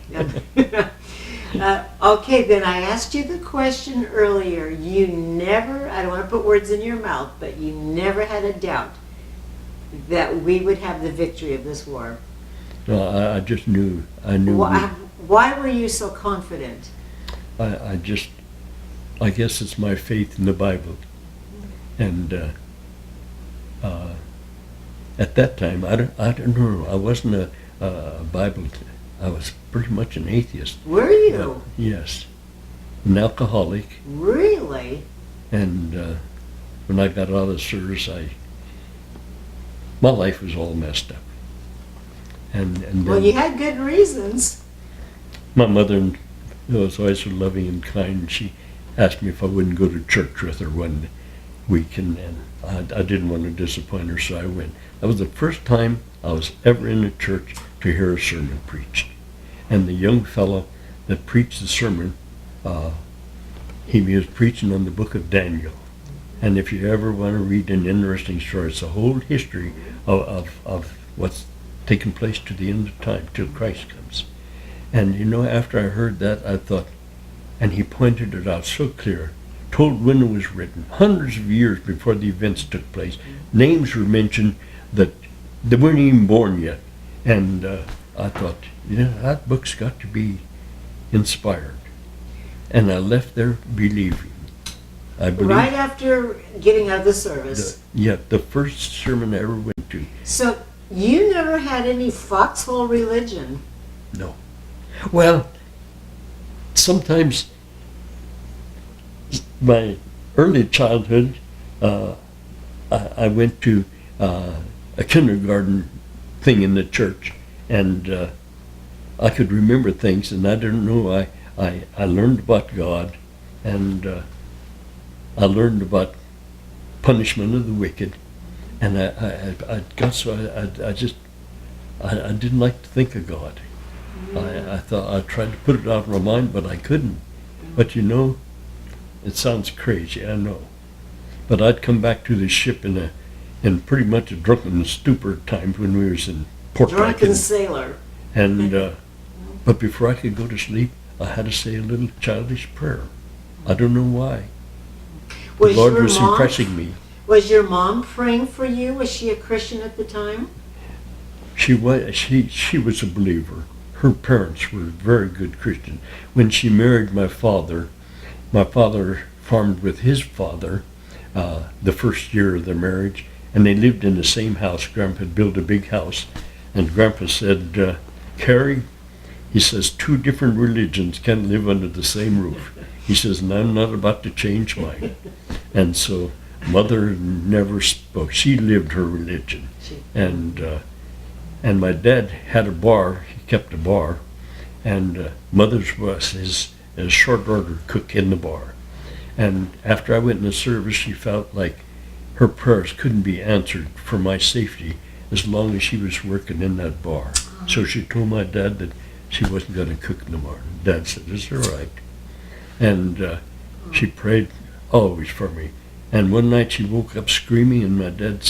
Okay, then I asked you the question earlier. You never, I don't want to put words in your mouth, but you never had a doubt that we would have the victory of this war.
No, I just knew. I knew.
Why were you so confident?
I guess it's my faith in the Bible. And at that time, I don't know. I wasn't a Bible. I was pretty much an atheist.
Were you?
Yes, an alcoholic.
Really?
And when I got out of service, my life was all messed up. And then
Well, you had good reasons.
my mother was always so loving and kind. And she asked me if I wouldn't go to church with her one week, and I didn't want to disappoint her, so I went. That was the first time I was ever in a church to hear a sermon preached. And the young fellow that preached the sermon, he was preaching on the book of Daniel. And if you ever want to read an interesting story, it's a whole history of what's taken place to the end of time, till Christ comes. And you know, after I heard that, I thought, and he pointed it out so clear, told when it was written, hundreds of years before the events took place. Names were mentioned that they weren't even born yet. And I thought, that book's got to be inspired. And I left there believing. I believe.
Right after getting out of the service.
The first sermon I ever went to.
So you never had any foxhole religion?
No. Well, sometimes my early childhood, I went to a kindergarten thing in the church, and I could remember things, and I didn't know. I learned about God, and I learned about punishment of the wicked, and I got so I didn't like to think of God. I thought I tried to put it out of my mind, but I couldn't. But it sounds crazy, I know. But I'd come back to the ship in pretty much a drunken stupor at times when we was in port.
Drunken sailor.
And but before I could go to sleep, I had to say a little childish prayer. I don't know why. The Lord was impressing me.
Was your mom praying for you? Was she a Christian at the time?
She was a believer. Her parents were very good Christians. When she married my father farmed with his father the first year of their marriage, and they lived in the same house. Grandpa had built a big house, and Grandpa said, Carrie, he says, 2 different religions can't live under the same roof. He says, and I'm not about to change mine. And so Mother never spoke. She lived her religion. And my dad had a bar. He kept a bar, and Mother's was his short order cook in the bar. And after I went in the service, she felt like her prayers couldn't be answered for my safety as long as she was working in that bar. So she told my dad that she wasn't going to cook no more. Dad said, it's all right. And she prayed always for me. And one night she woke up screaming, and my dad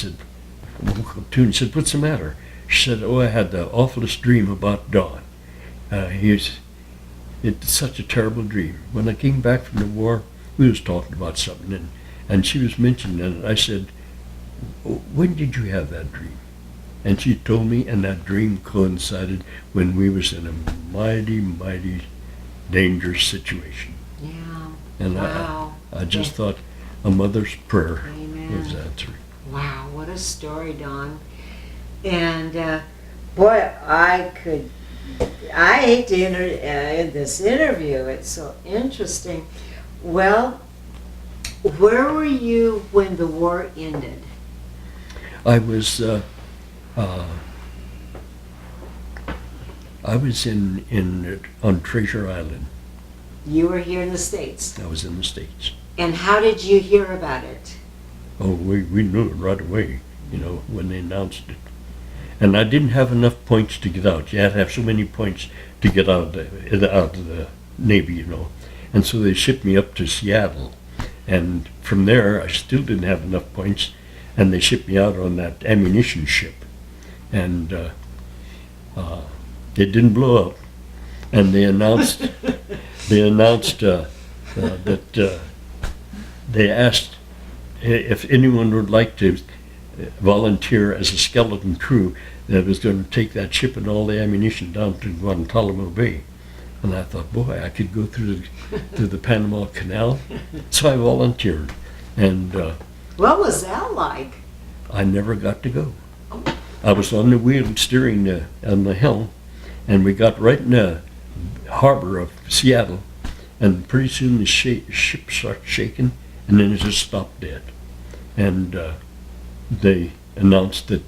woke up too, and said, what's the matter? She said, I had the awfulest dream about Don. It's such a terrible dream. When I came back from the war, we was talking about something, and she was mentioning it. I said, when did you have that dream? And she told me, and that dream coincided when we was in a mighty, mighty dangerous situation.
Yeah.
And
wow.
I just thought a mother's prayer
Amen.
was answered.
Wow, what a story, Don. And boy, I hate to end this interview. It's so interesting. Well, where were you when the war ended?
I was on Treasure Island.
You were here in the States.
I was in the States.
And how did you hear about it?
Oh, we knew it right away, when they announced it. And I didn't have enough points to get out. You had to have so many points to get out of the Navy, And so they shipped me up to Seattle. And from there, I still didn't have enough points, and they shipped me out on that ammunition ship. And it didn't blow up. And they announced that they asked if anyone would like to volunteer as a skeleton crew that was going to take that ship and all the ammunition down to Guadalcanal Bay. And I thought, boy, I could go through the Panama Canal. So I volunteered. And
what was that like?
I never got to go. I was on the wheel steering on the helm, and we got right in the harbor of Seattle, and pretty soon the ship started shaking, and then it just stopped dead. And they announced that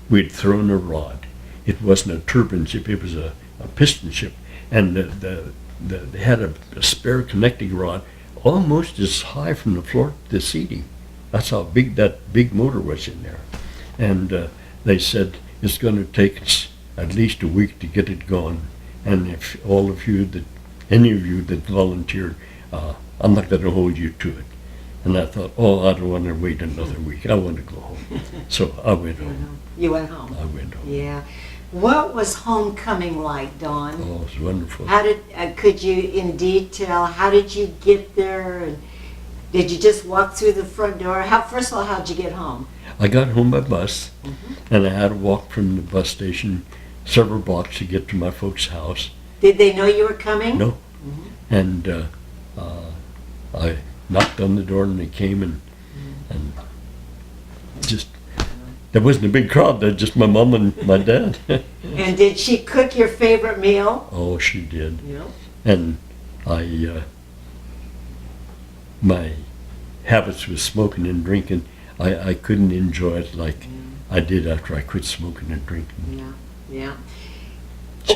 we'd thrown a rod. It wasn't a turbine ship, it was a piston ship, and they had a spare connecting rod almost as high from the floor to the seating. That's how big that big motor was in there. And they said it's going to take us at least a week to get it going, and if any of you that volunteered, I'm not going to hold you to it. And I thought, I don't want to wait another week. I want to go home. So I went home.
You went home?
I went home.
Yeah. What was homecoming like, Don?
Oh, it was wonderful.
Could you in detail, how did you get there? Did you just walk through the front door? First of all, how'd you get home?
I got home by bus, and I had to walk from the bus station several blocks to get to my folks' house.
Did they know you were coming?
No. And I knocked on the door, and they came, and just, there wasn't a big crowd there, just my mom and my dad.
And did she cook your favorite meal?
Oh, she did.
Yeah.
And my habits with smoking and drinking, I couldn't enjoy it like I did after I quit smoking and drinking.
Yeah.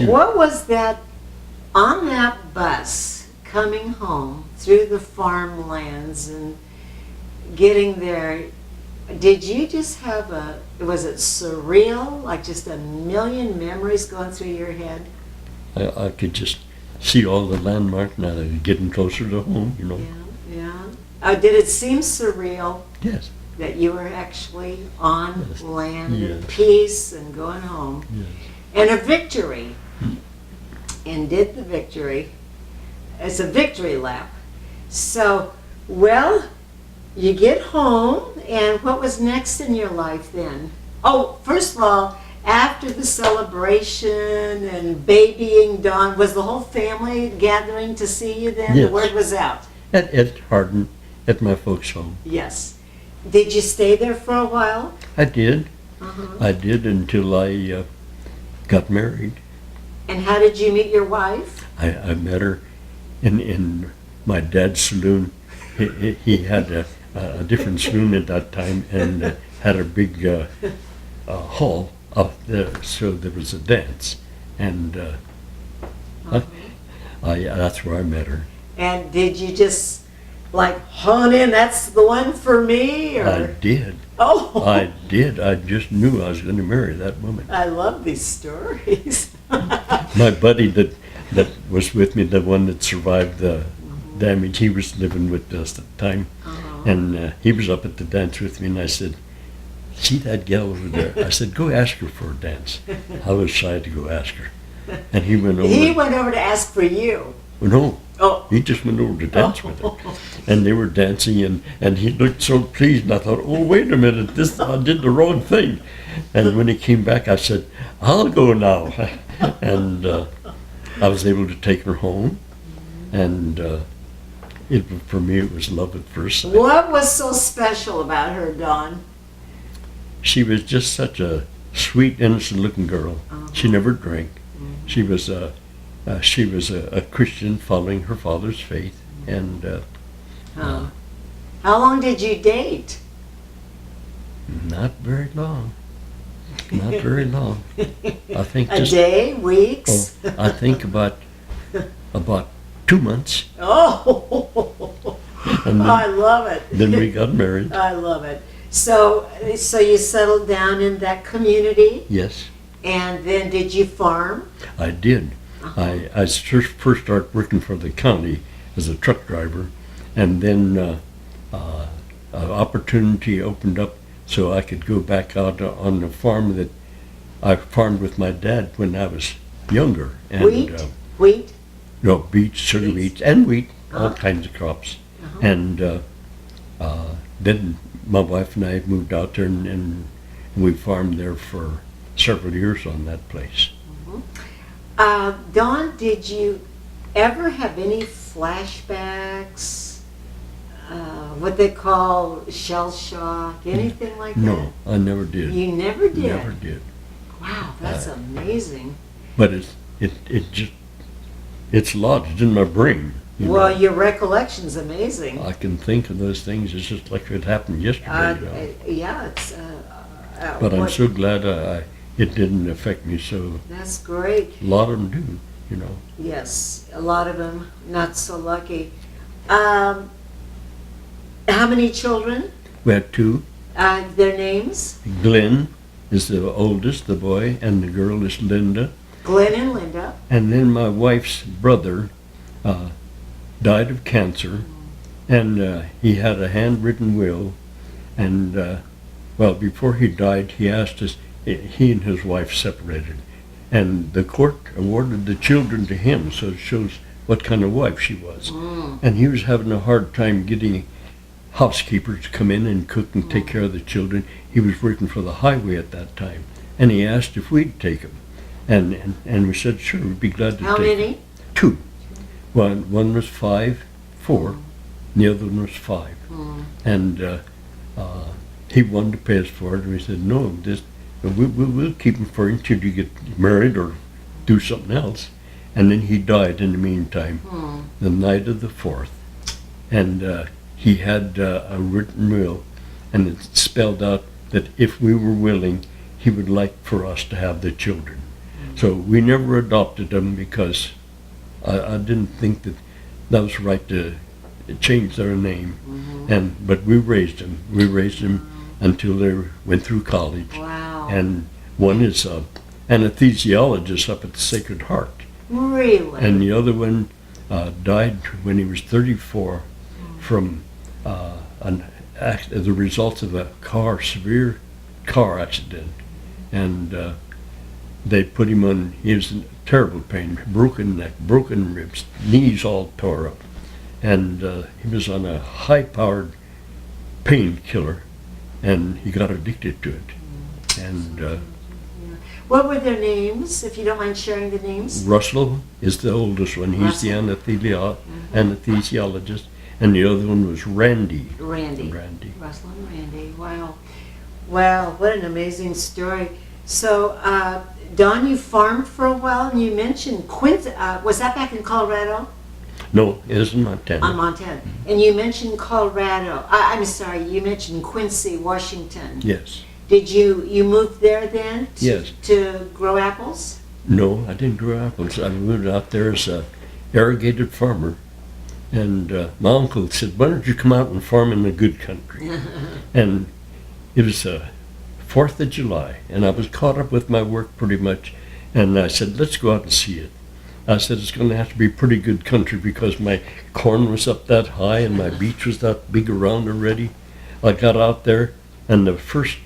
What was that, on that bus, coming home through the farmlands and getting there, did you just have was it surreal, like just a million memories going through your head?
I could just see all the landmarks now that was getting closer to home, you know.
Yeah. Did it seem surreal?
Yes.
That you were actually on land in
Yes.
peace and going home?
Yes.
And a victory. And did the victory. It's a victory lap. So, well, you get home, and what was next in your life then? Oh, first of all, after the celebration and babying Dawn, was the whole family gathering to see you then?
Yes.
The word was out.
At Hardin, at my folks' home.
Yes. Did you stay there for a while?
I did. I did until I got married.
And how did you meet your wife?
I met her in my dad's saloon. He had a different saloon at that time, and had a big hall up there, so there was a dance, and that's where I met her.
And did you just like hone in, that's the one for me? Or?
I did.
Oh.
I did. I just knew I was going to marry that woman.
I love these stories.
My buddy that was with me, the one that survived the damage, he was living with us at the time. And he was up at the dance with me, and I said, see that gal over there? I said, go ask her for a dance. I was shy to go ask her. And he went over.
He went over to ask for you.
No.
Oh.
He just went over to dance with her. And they were dancing, and he looked so pleased, and I thought, oh, wait a minute, I did the wrong thing. And when he came back, I said, I'll go now. And I was able to take her home, and for me, it was love at first sight.
What was so special about her, Dawn?
She was just such a sweet, innocent-looking girl. She never drank. She was a Christian following her father's faith, and
how long did you date?
not very long. Not very long. I think
A day, weeks?
I think about 2 months.
Oh,
And then,
I love it.
then we got married.
I love it. So you settled down in that community,
Yes,
and then did you farm?
I did. I first started working for the county as a truck driver, and then an opportunity opened up so I could go back out on the farm that I farmed with my dad when I was younger. And,
Wheat?
No, beets, sugar beets, and wheat, all kinds of crops. And then my wife and I moved out there, and we farmed there for several years on that place.
Dawn, did you ever have any flashbacks? What they call shell shock, anything like that?
No, I never did.
You never did?
Never did.
Wow, that's amazing.
But it's lodged in my brain.
Well, your recollection's amazing.
I can think of those things. It's just like it happened yesterday.
Yeah, it's.
But I'm so glad it didn't affect me so.
That's great.
A lot of them do, you know.
Yes, a lot of them not so lucky. How many children?
We had two.
Their names?
Glenn is the oldest, the boy, and the girl is Linda.
Glenn and Linda.
And then my wife's brother died of cancer, and he had a handwritten will, and well, before he died, he asked us, he and his wife separated, and the court awarded the children to him, so it shows what kind of wife she was. And he was having a hard time getting housekeepers to come in and cook and take care of the children. He was working for the highway at that time, and he asked if we'd take him, and we said sure, we'd be glad to
How
take him.
many?
Two. One was 5, 4, and the other one was 5, and he wanted to pay us for it, and we said no, we'll keep him for you until you get married or do something else. And then he died in the meantime, the night of the 4th. And he had a written will, and it spelled out that if we were willing, he would like for us to have the children. So we never adopted them because I didn't think that was right to change their name. But we raised them. We raised them until they went through college.
Wow.
And one is an anesthesiologist up at the Sacred Heart.
Really?
And the other one died when he was 34 from the results of a severe car accident. And they put him on, he was in terrible pain, broken neck, broken ribs, knees all tore up. And he was on a high-powered painkiller, and he got addicted to it. And
what were their names, if you don't mind sharing the names?
Russell is the oldest one. He's the anesthesiologist. And the other one was Randy.
Randy.
Randy.
Russell and Randy. Wow. Wow, what an amazing story. So, Don, you farmed for a while, and you mentioned Quincy. Was that back in Colorado?
No, it was in Montana.
On Montana. And you mentioned Colorado. I'm sorry, you mentioned Quincy, Washington.
Yes.
Did you move there then?
Yes.
To grow apples?
No, I didn't grow apples. I moved out there as a irrigated farmer. And my uncle said, why don't you come out and farm in the good country? And it was 4th of July, and I was caught up with my work pretty much. And I said, let's go out and see it. I said, it's going to have to be pretty good country because my corn was up that high and my beach was that big around already. I got out there, and the first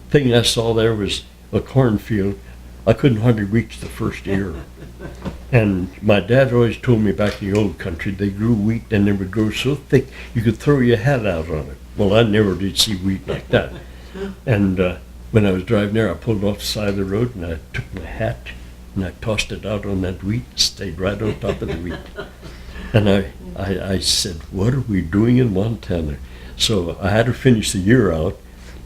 thing I saw there was a cornfield. I couldn't hardly reach the first ear. And my dad always told me back in the old country, they grew wheat and they would grow so thick you could throw your hat out on it. Well, I never did see wheat like that. And when I was driving there, I pulled off the side of the road and I took my hat and I tossed it out on that wheat, stayed right on top of the wheat. And I said, what are we doing in Montana? So I had to finish the year out,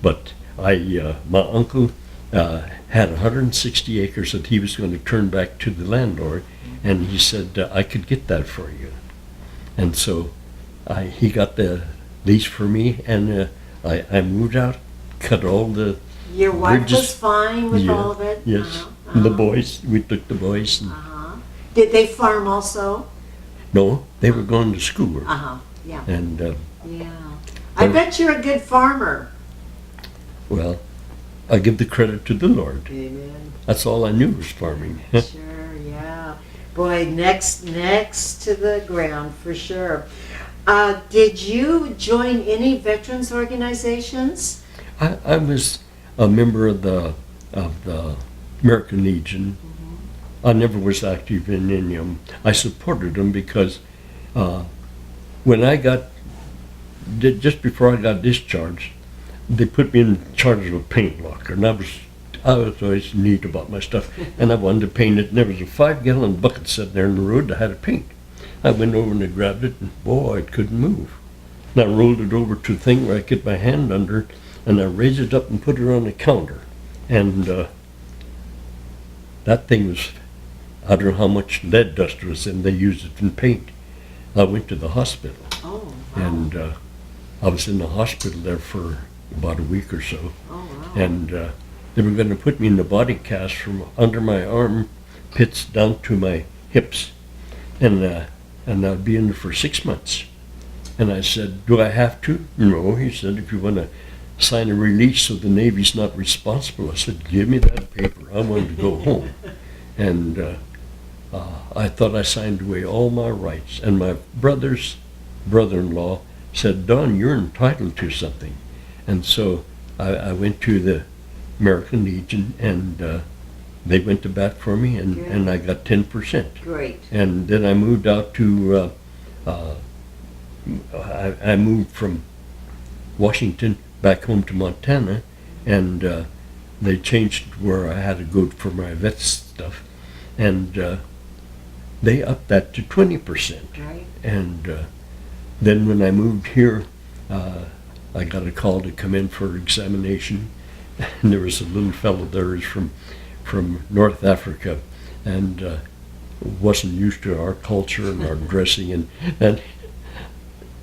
but my uncle had 160 acres that he was going to turn back to the landlord, and he said, I could get that for you. And so he got the lease for me, and I moved out, cut all the
Your wife
bridges.
was fine with all of it?
Yes. And the boys, we took the boys. And,
Did they farm also?
no, they were going to school.
Yeah.
And,
Yeah. I bet you're a good farmer.
well, I give the credit to the Lord.
Amen.
That's all I knew was farming.
Sure, yeah. Boy, next to the ground for sure. Did you join any veterans organizations?
I was a member of the American Legion. I never was active in any of them. I supported them because when just before I got discharged, they put me in charge of a paint locker, and I was always neat about my stuff, and I wanted to paint it, and there was a 5-gallon bucket sitting there in the road that had to paint. I went over and I grabbed it, and boy, it couldn't move. And I rolled it over to a thing where I could get my hand under, and I raised it up and put it on the counter. And that thing was, I don't know how much lead dust was in, they used it in paint. I went to the hospital.
Oh, wow.
And I was in the hospital there for about a week or so.
Oh, wow.
And they were going to put me in the body cast from under my armpits down to my hips. And I'd be in there for 6 months. And I said, do I have to? No, he said, if you want to sign a release so the Navy's not responsible. I said, give me that paper. I wanted to go home. And I thought I signed away all my rights. And my brother-in-law said, Don, you're entitled to something. And so I went to the American Legion, and they went to bat for me, and I got 10%.
Great.
And then I moved out to, I moved from Washington back home to Montana, and they changed where I had to go for my vet stuff, and they upped that to 20%.
Right.
And then when I moved here, I got a call to come in for examination, and there was a little fellow there who's from North Africa, and wasn't used to our culture and our dressing, and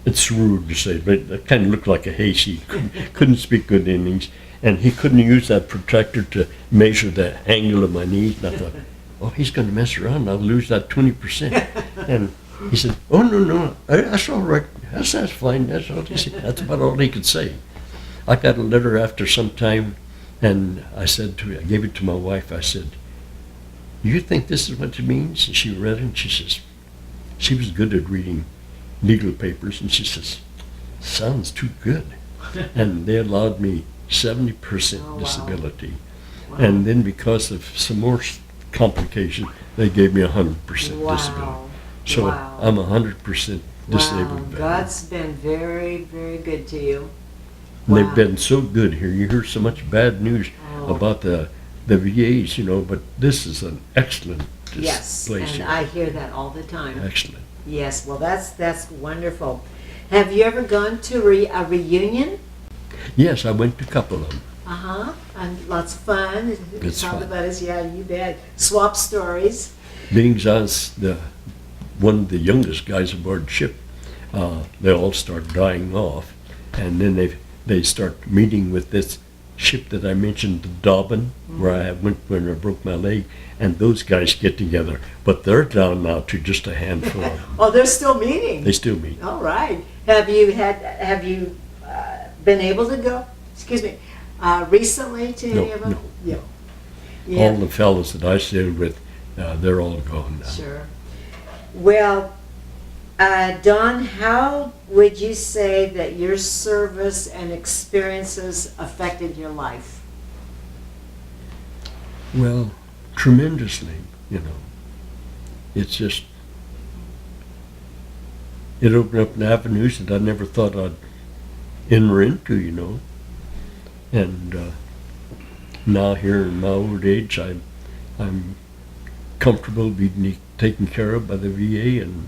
it's rude to say, but it kind of looked like a hayseed. Couldn't speak good English, and he couldn't use that protector to measure the angle of my knees. And I thought, oh, he's going to mess around. I'll lose that 20%. And he said, oh, no, that's all right. That's fine. That's all he said. That's about all he could say. I got a letter after some time, and I gave it to my wife. I said, you think this is what it means? And she read it, and she says, she was good at reading legal papers, and she says, sounds too good. And they allowed me 70% disability.
Wow.
And then because of some more complications, they gave me 100% disability. So I'm 100% disabled veteran.
God's been very, very good to you.
And they've been so good here. You hear so much bad news about the VAs, but this is an excellent
yes,
place
and
here.
I hear that all the time.
Excellent.
Yes, well, that's wonderful. Have you ever gone to a reunion?
Yes, I went to a couple of them.
And lots of fun.
It's
Talk
fun.
about us, yeah, you bet. Swap stories.
Being as one of the youngest guys aboard ship, they all start dying off, and then they start meeting with this ship that I mentioned, the Dobbin, where I went when I broke my leg, and those guys get together, but they're down now to just a handful of them.
Oh, they're still meeting.
They still meet.
All right. Have you been able to go? Excuse me. Recently to any of them?
No.
Yeah.
All the fellows that I stayed with, they're all gone now.
Sure. Well, Don, how would you say that your service and experiences affected your life?
Well, tremendously, It's just, it opened up avenues that I never thought I'd enter into, And now here in my old age, I'm comfortable being taken care of by the VA, and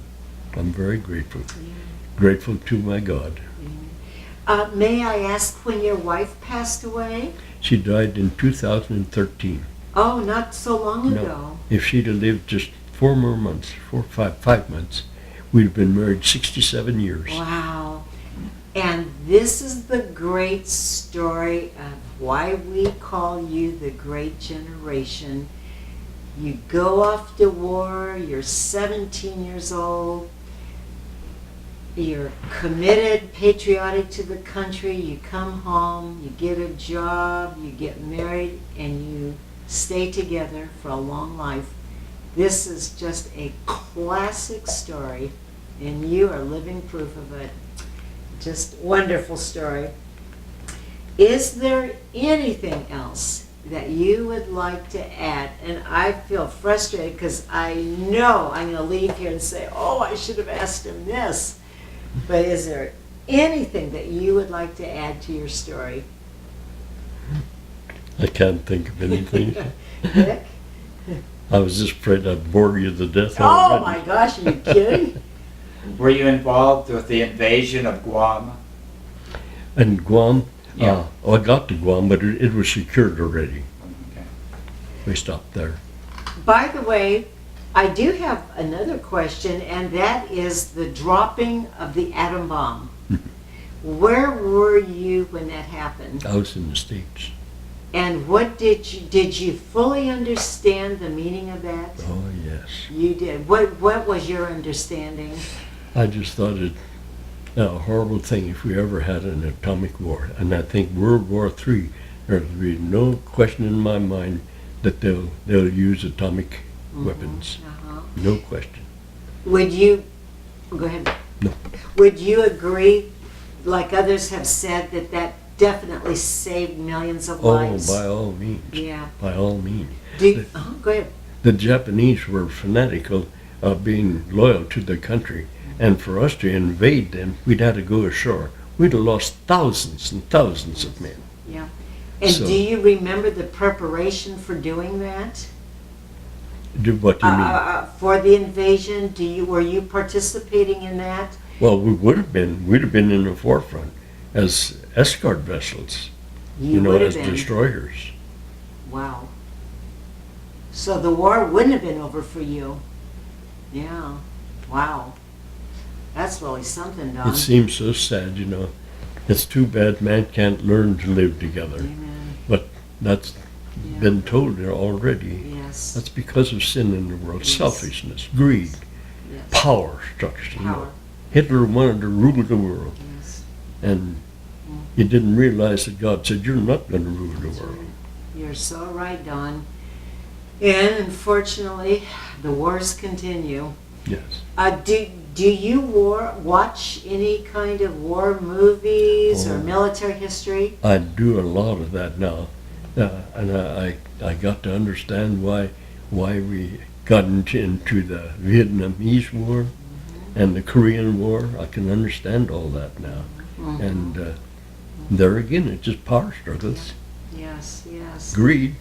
I'm very grateful.
Yeah.
Grateful to my God.
May I ask when your wife passed away?
She died in 2013.
Oh, not so long
No.
ago.
If she'd have lived just 4 more months, 5 months, we'd have been married 67 years.
Wow. And this is the great story of why we call you the Great Generation. You go off to war, you're 17 years old, you're committed, patriotic to the country, you come home, you get a job, you get married, and you stay together for a long life. This is just a classic story, and you are living proof of it. Just wonderful story. Is there anything else that you would like to add? And I feel frustrated because I know I'm going to leave here and say, oh, I should have asked him this. But is there anything that you would like to add to your story?
I can't think of anything.
Nick?
I was just afraid I'd bore you to death
Oh
already.
my gosh, are you kidding?
Were you involved with the invasion of Guam?
And Guam,
Yeah.
I got to Guam, but it was secured already.
Okay.
We stopped there.
By the way, I do have another question, and that is the dropping of the atom bomb. Where were you when that happened?
I was in the States.
And what did you fully understand the meaning of that?
Oh, yes.
You did. What was your understanding?
I just thought it a horrible thing if we ever had an atomic war. And I think World War III, there'll be no question in my mind that they'll use atomic weapons.
Uh-huh.
No question.
Would you, go ahead.
No.
Would you agree, like others have said, that definitely saved millions of lives?
Oh, by all means.
Yeah.
By all means.
Go ahead.
The Japanese were fanatical of being loyal to their country, and for us to invade them, we'd have to go ashore. we'd have lost thousands and thousands of men.
Yeah. And
So-
do you remember the preparation for doing that?
Do what you mean?
For the invasion, were you participating in that?
Well, we'd have been in the forefront as escort vessels, you know,
would
as
have been.
destroyers.
Wow. So the war wouldn't have been over for you. Yeah. Wow. That's really something, Don.
It seems so sad, you know. It's too bad man can't learn to live together.
Amen.
But that's
Yeah.
been told there already.
Yes.
That's because of sin in the world,
Yes.
selfishness, greed,
Yes.
power structure. You know.
Power.
Hitler wanted to rule the world,
Yes.
and he didn't realize that God said, "You're not going to rule the
That's
world."
right. You're so right, Don. And unfortunately, the wars continue.
Yes.
Do you watch any kind of war movies or
Oh.
military history?
I do a lot of that now, and I got to understand why we got into the Vietnamese War and the Korean War. I can understand all that now,
Mhm.
and there again, it's just power struggles,
Yes, yes,
greed,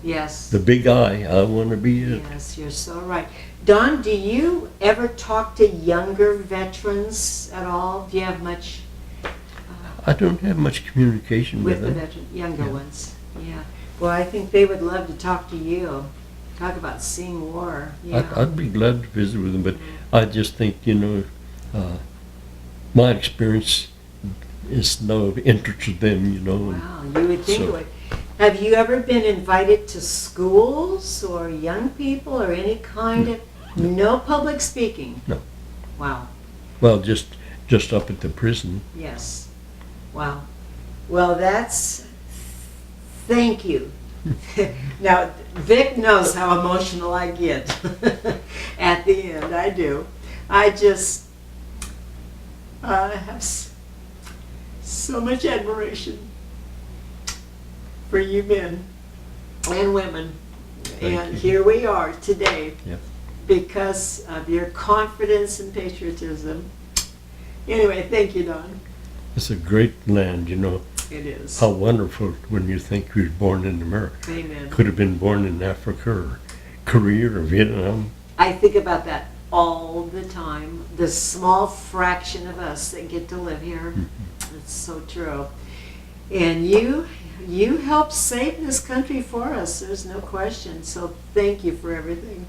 yes.
the big I want to be it.
Yes, you're so right. Don, do you ever talk to younger veterans at all? Do you have much
I don't have much communication
with
with
the
them.
younger
Yeah.
ones? Yeah. Well, I think they would love to talk to you. Talk about seeing war. Yeah.
I'd be glad to visit with them, but I just think, you know, my experience is no interest to them, you know. and
Wow, you would think it
So-
would. Have you ever been invited to schools or young people or any kind of, no public speaking?
No.
Wow,
Well, just up at the prison.
yes, wow. Well, thank you. Now, Vic knows how emotional I get at the end, I do. I just have so much admiration for you men and women.
Thank
And
you.
here we are today
Yep.
because of your confidence and patriotism. Anyway, thank you, Don.
It's a great land, you know.
It is.
How wonderful when you think he was born in America.
Amen.
Could have been born in Africa or Korea or Vietnam.
I think about that all the time. The small fraction of us that get to live here. It's so true. And you helped save this country for us. There's no question. So thank you for everything.